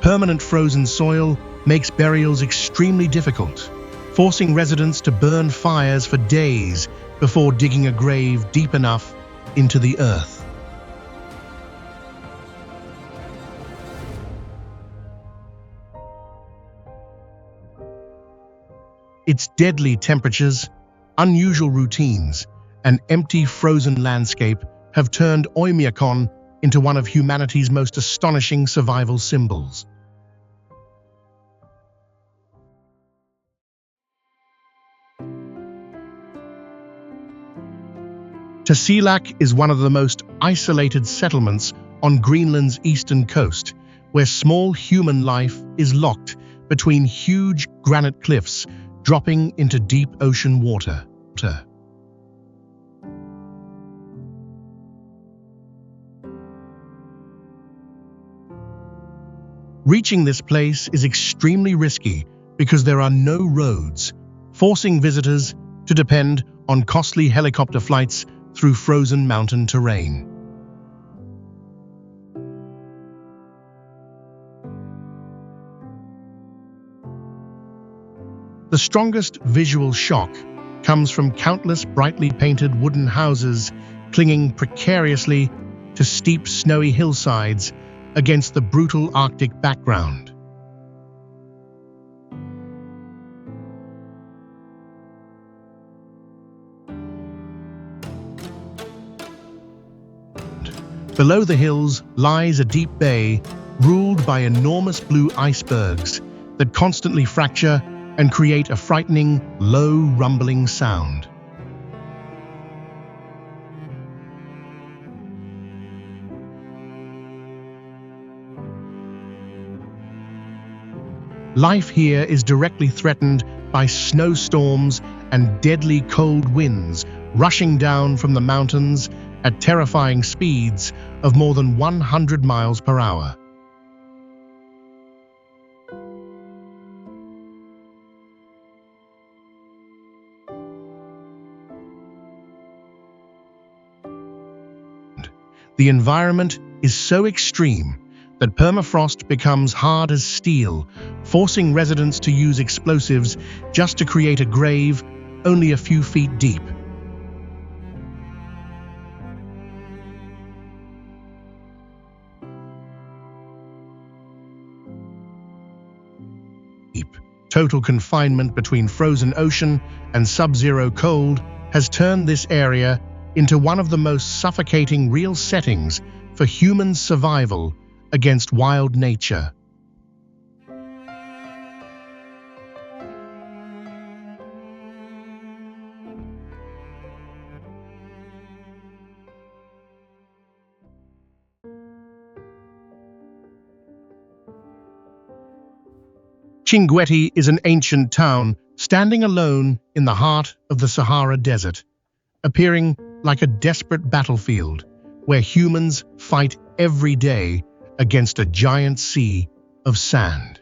Permanent frozen soil makes burials extremely difficult, forcing residents to burn fires for days before digging a grave deep enough into the earth. Its deadly temperatures, unusual routines, and empty frozen landscape have turned Oymyakon into one of humanity's most astonishing survival symbols. Tasiilaq is one of the most isolated settlements on Greenland's eastern coast, where small human life is locked between huge granite cliffs dropping into deep ocean water. Reaching this place is extremely risky because there are no roads, forcing visitors to depend on costly helicopter flights through frozen mountain terrain. The strongest visual shock comes from countless brightly painted wooden houses clinging precariously to steep snowy hillsides against the brutal Arctic background. Below the hills lies a deep bay ruled by enormous blue icebergs that constantly fracture and create a frightening, low, rumbling sound. Life here is directly threatened by snowstorms and deadly cold winds rushing down from the mountains at terrifying speeds of more than 100 miles per hour. The environment is so extreme that permafrost becomes hard as steel, forcing residents to use explosives just to create a grave only a few feet deep. Total confinement between frozen ocean and sub-zero cold has turned this area into one of the most suffocating real settings for human survival against wild nature. Chinguetti is an ancient town standing alone in the heart of the Sahara Desert, appearing like a desperate battlefield where humans fight every day against a giant sea of sand.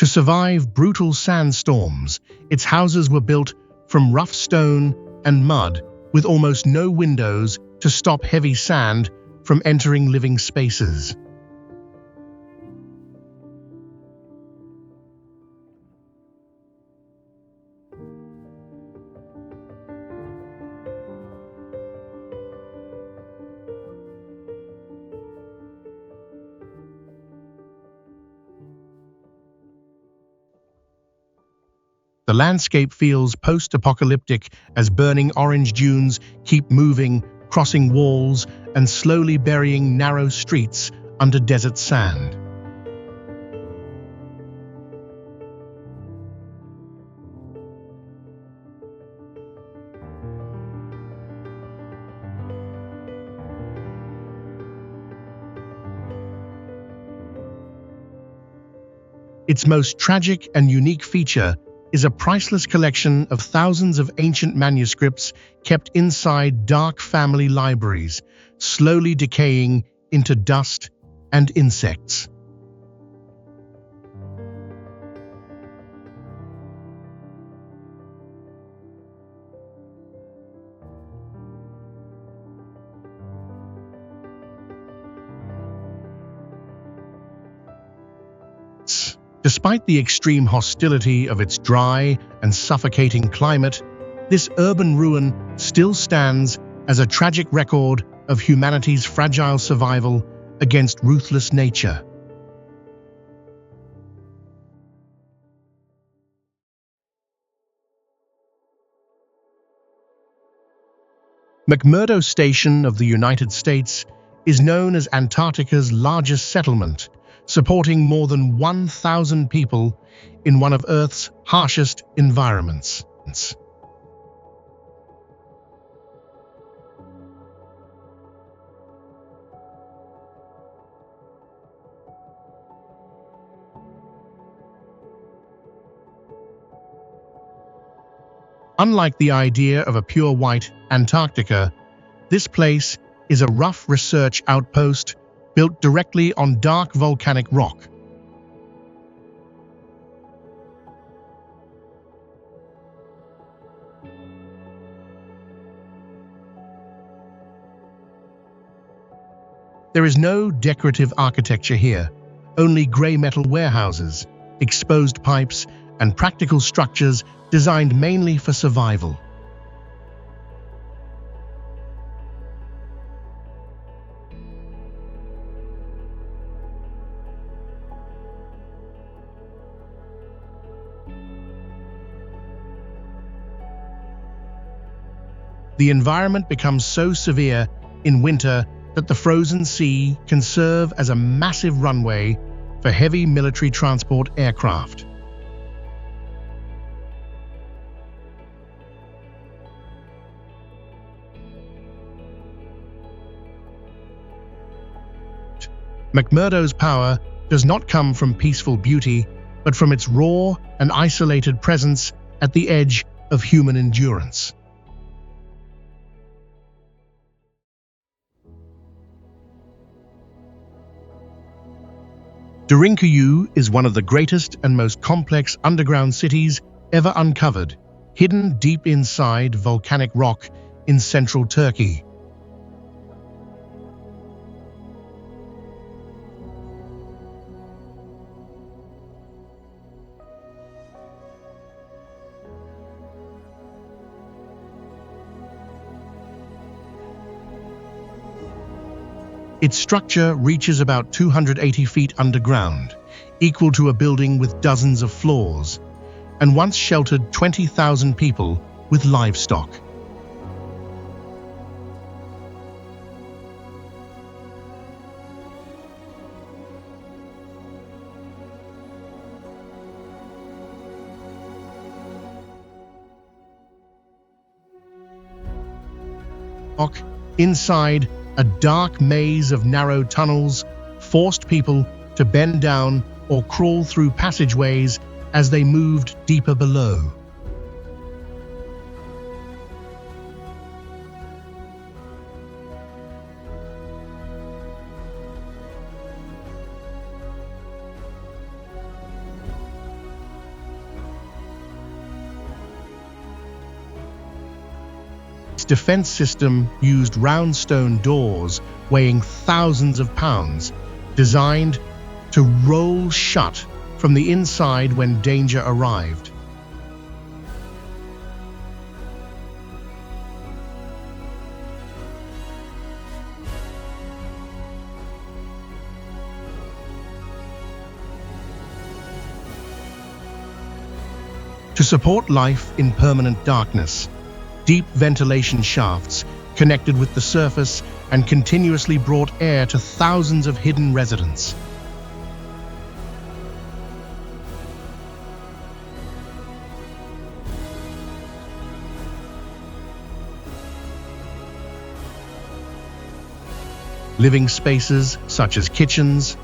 To survive brutal sandstorms, its houses were built from rough stone and mud with almost no windows to stop heavy sand from entering living spaces. The landscape feels post-apocalyptic as burning orange dunes keep moving, crossing walls and slowly burying narrow streets under desert sand. Its most tragic and unique feature is a priceless collection of thousands of ancient manuscripts kept inside dark family libraries, slowly decaying into dust and insects. Despite the extreme hostility of its dry and suffocating climate, this urban ruin still stands as a tragic record of humanity's fragile survival against ruthless nature. McMurdo Station of the United States is known as Antarctica's largest settlement, supporting more than 1,000 people in one of Earth's harshest environments. Unlike the idea of a pure white Antarctica, this place is a rough research outpost built directly on dark volcanic rock. There is no decorative architecture here, only grey metal warehouses, exposed pipes, and practical structures designed mainly for survival. The environment becomes so severe in winter that the frozen sea can serve as a massive runway for heavy military transport aircraft. McMurdo's power does not come from peaceful beauty, but from its raw and isolated presence at the edge of human endurance. Derinkuyu is one of the greatest and most complex underground cities ever uncovered, hidden deep inside volcanic rock in central Turkey. Its structure reaches about 280 feet underground, equal to a building with dozens of floors, and once sheltered 20,000 people with livestock. Inside, a dark maze of narrow tunnels forced people to bend down or crawl through passageways as they moved deeper below. Its defense system used round stone doors weighing thousands of pounds, designed to roll shut from the inside when danger arrived. To support life in permanent darkness, deep ventilation shafts connected with the surface and continuously brought air to thousands of hidden residents. Living spaces such as kitchens,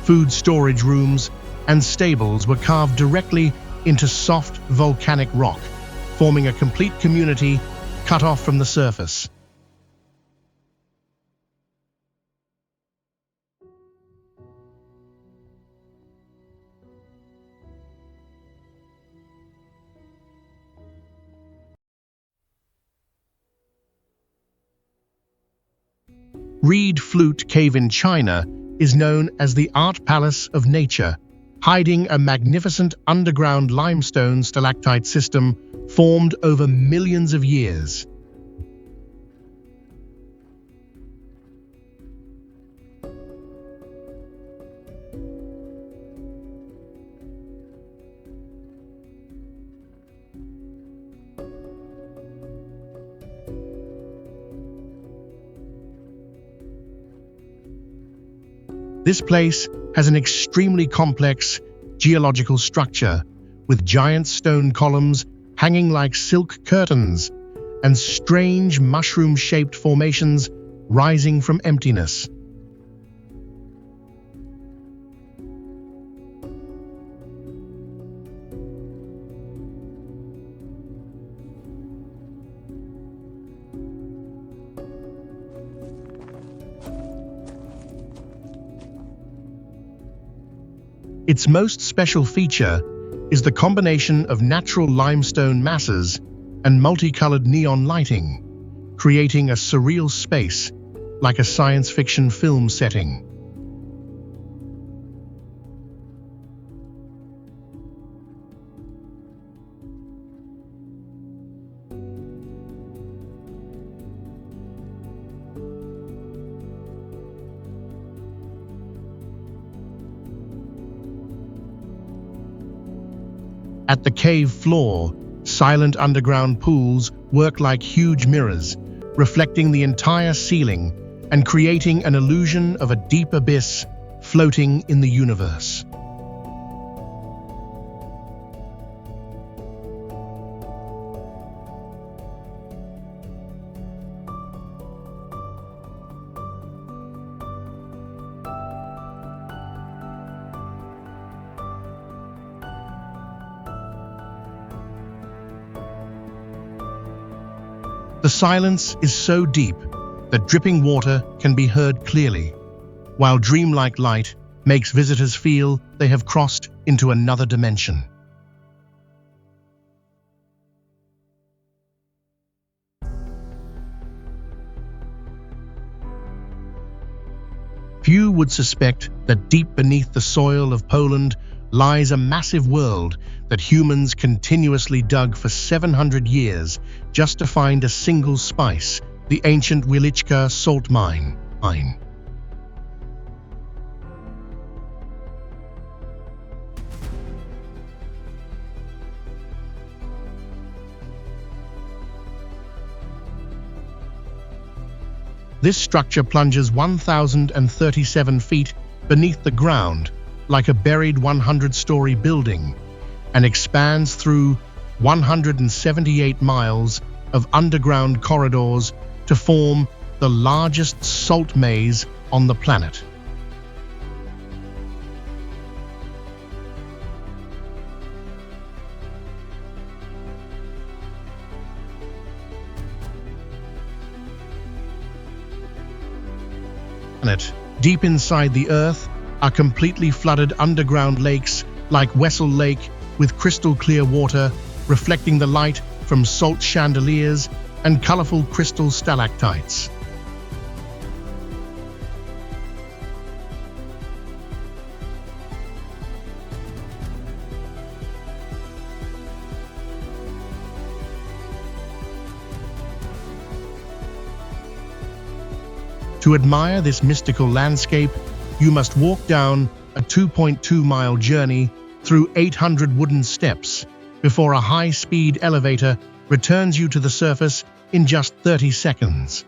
food storage rooms, and stables were carved directly into soft volcanic rock, forming a complete community cut off from the surface. Reed Flute Cave in China is known as the Art Palace of Nature, hiding a magnificent underground limestone stalactite system formed over millions of years. This place has an extremely complex geological structure, with giant stone columns hanging like silk curtains and strange mushroom-shaped formations rising from emptiness. Its most special feature is the combination of natural limestone masses and multicolored neon lighting, creating a surreal space like a science fiction film setting. At the cave floor, silent underground pools work like huge mirrors, reflecting the entire ceiling and creating an illusion of a deep abyss floating in the universe. The silence is so deep that dripping water can be heard clearly, while dreamlike light makes visitors feel they have crossed into another dimension. Few would suspect that deep beneath the soil of Poland lies a massive world that humans continuously dug for 700 years just to find a single spice, the ancient Wieliczka salt mine. This structure plunges 1,037 feet beneath the ground like a buried 100-story building and expands through 178 miles of underground corridors to form the largest salt maze on the planet. Deep inside the earth are completely flooded underground lakes like Wessel Lake with crystal clear water reflecting the light from salt chandeliers and colorful crystal stalactites. To admire this mystical landscape, you must walk down a 2.2-mile journey through 800 wooden steps before a high-speed elevator returns you to the surface in just 30 seconds.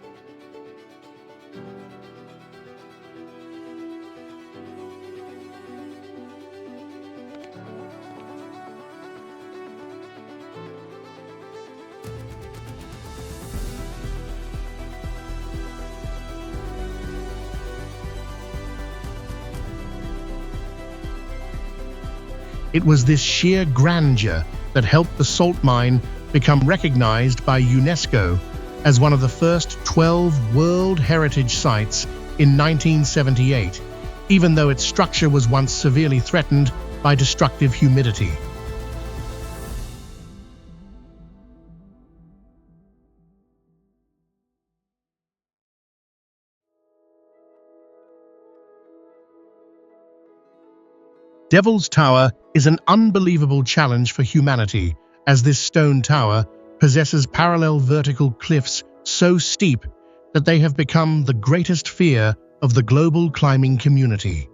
It was this sheer grandeur that helped the salt mine become recognized by UNESCO as one of the first 12 World Heritage Sites in 1978, even though its structure was once severely threatened by destructive humidity. Devil's Tower is an unbelievable challenge for humanity, as this stone tower possesses parallel vertical cliffs so steep that they have become the greatest fear of the global climbing community.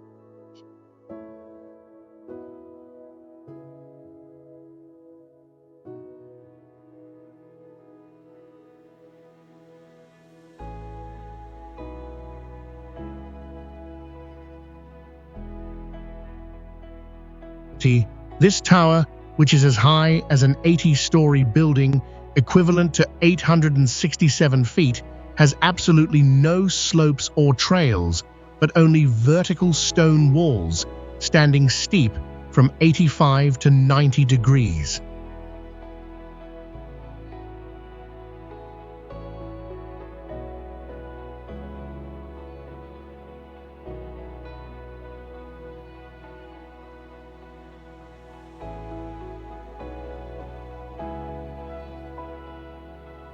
This tower, which is as high as an 80-story building, equivalent to 867 feet, has absolutely no slopes or trails, but only vertical stone walls, standing steep from 85 to 90 degrees.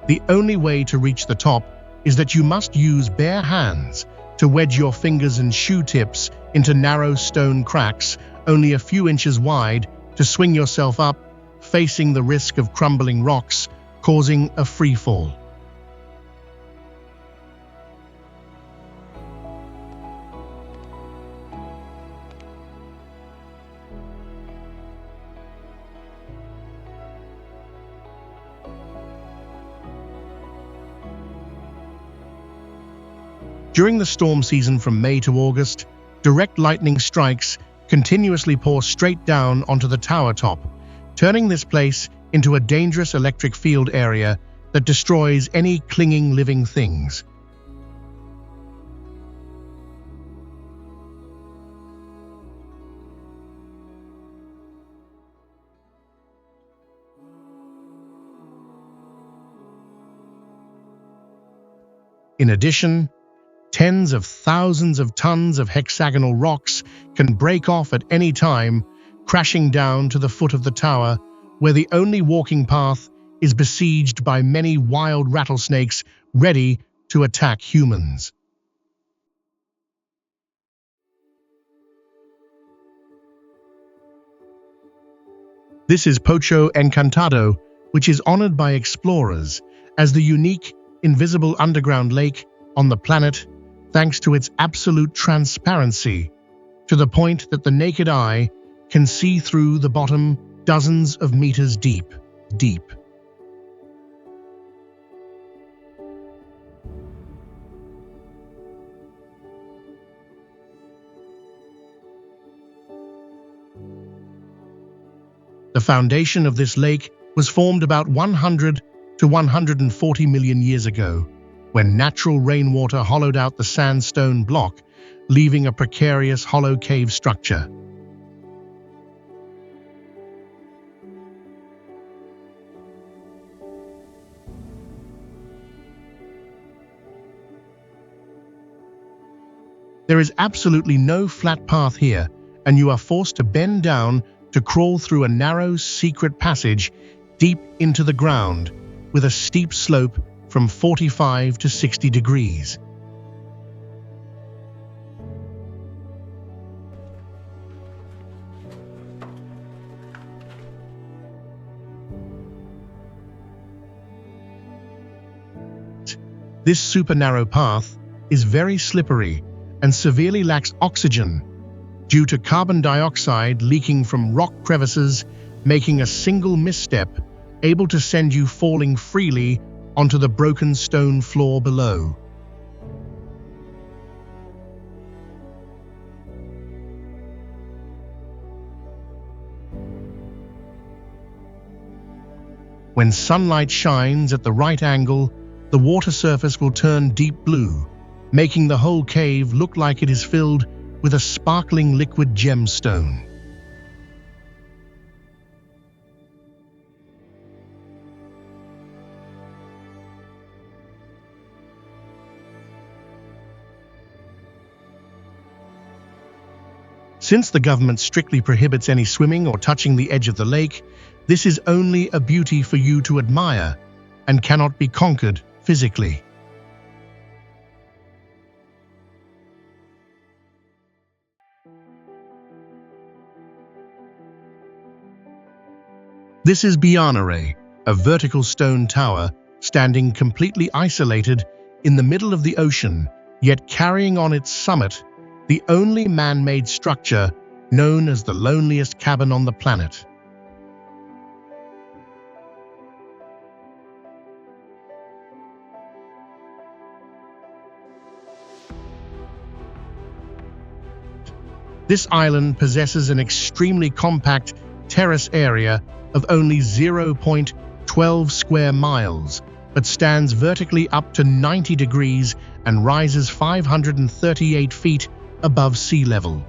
The only way to reach the top is that you must use bare hands to wedge your fingers and shoe tips into narrow stone cracks only a few inches wide to swing yourself up, facing the risk of crumbling rocks, causing a free fall. During the storm season from May to August, direct lightning strikes continuously pour straight down onto the tower top, turning this place into a dangerous electric field area that destroys any clinging living things. In addition, tens of thousands of tons of hexagonal rocks can break off at any time, crashing down to the foot of the tower, where the only walking path is besieged by many wild rattlesnakes ready to attack humans. This is Pocho Encantado, which is honored by explorers as the unique, invisible underground lake on the planet, thanks to its absolute transparency, to the point that the naked eye can see through the bottom dozens of meters deep. The foundation of this lake was formed about 100 to 140 million years ago, when natural rainwater hollowed out the sandstone block, leaving a precarious hollow cave structure. There is absolutely no flat path here, and you are forced to bend down to crawl through a narrow, secret passage deep into the ground, with a steep slope from 45 to 60 degrees. This super narrow path is very slippery and severely lacks oxygen due to carbon dioxide leaking from rock crevices, making a single misstep able to send you falling freely onto the broken stone floor below. When sunlight shines at the right angle, the water surface will turn deep blue, making the whole cave look like it is filled with a sparkling liquid gemstone. Since the government strictly prohibits any swimming or touching the edge of the lake, this is only a beauty for you to admire and cannot be conquered physically. This is Bianare, a vertical stone tower standing completely isolated in the middle of the ocean, yet carrying on its summit the only man-made structure known as the loneliest cabin on the planet. This island possesses an extremely compact terrace area of only 0.12 square miles, but stands vertically up to 90 degrees and rises 538 feet above sea level.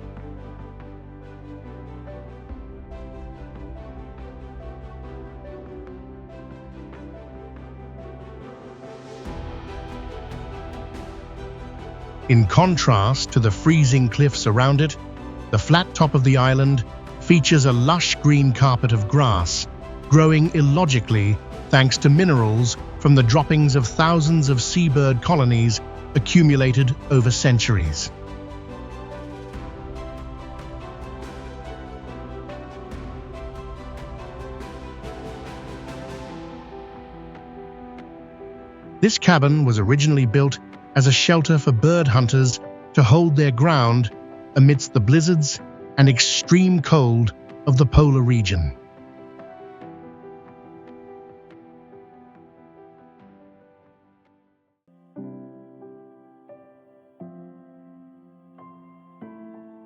In contrast to the freezing cliffs around it, the flat top of the island features a lush green carpet of grass, growing illogically thanks to minerals from the droppings of thousands of seabird colonies accumulated over centuries. This cabin was originally built as a shelter for bird hunters to hold their ground amidst the blizzards and extreme cold of the polar region.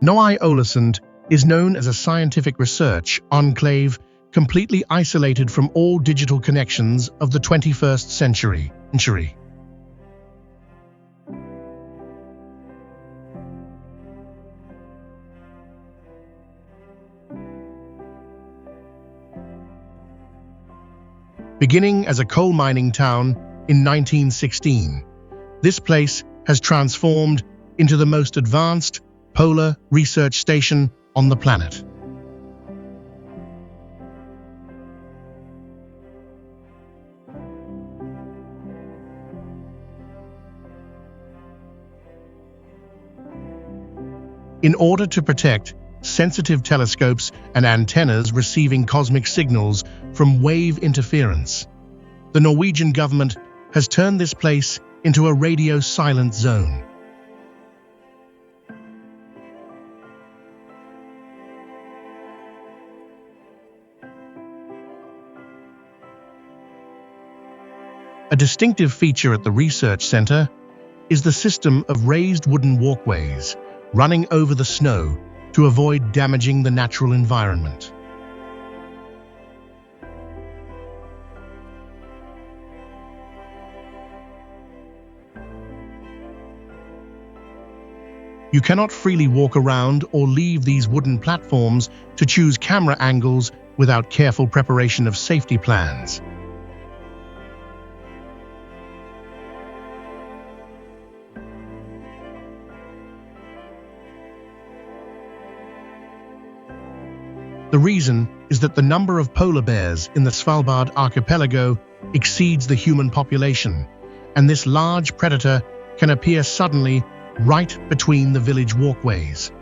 Noai Olesund is known as a scientific research enclave completely isolated from all digital connections of the 21st century. Beginning as a coal mining town in 1916, this place has transformed into the most advanced polar research station on the planet. In order to protect sensitive telescopes and antennas receiving cosmic signals from wave interference, the Norwegian government has turned this place into a radio silent zone. A distinctive feature at the research center is the system of raised wooden walkways running over the snow to avoid damaging the natural environment. You cannot freely walk around or leave these wooden platforms to choose camera angles without careful preparation of safety plans. The reason is that the number of polar bears in the Svalbard archipelago exceeds the human population, and this large predator can appear suddenly right between the village walkways.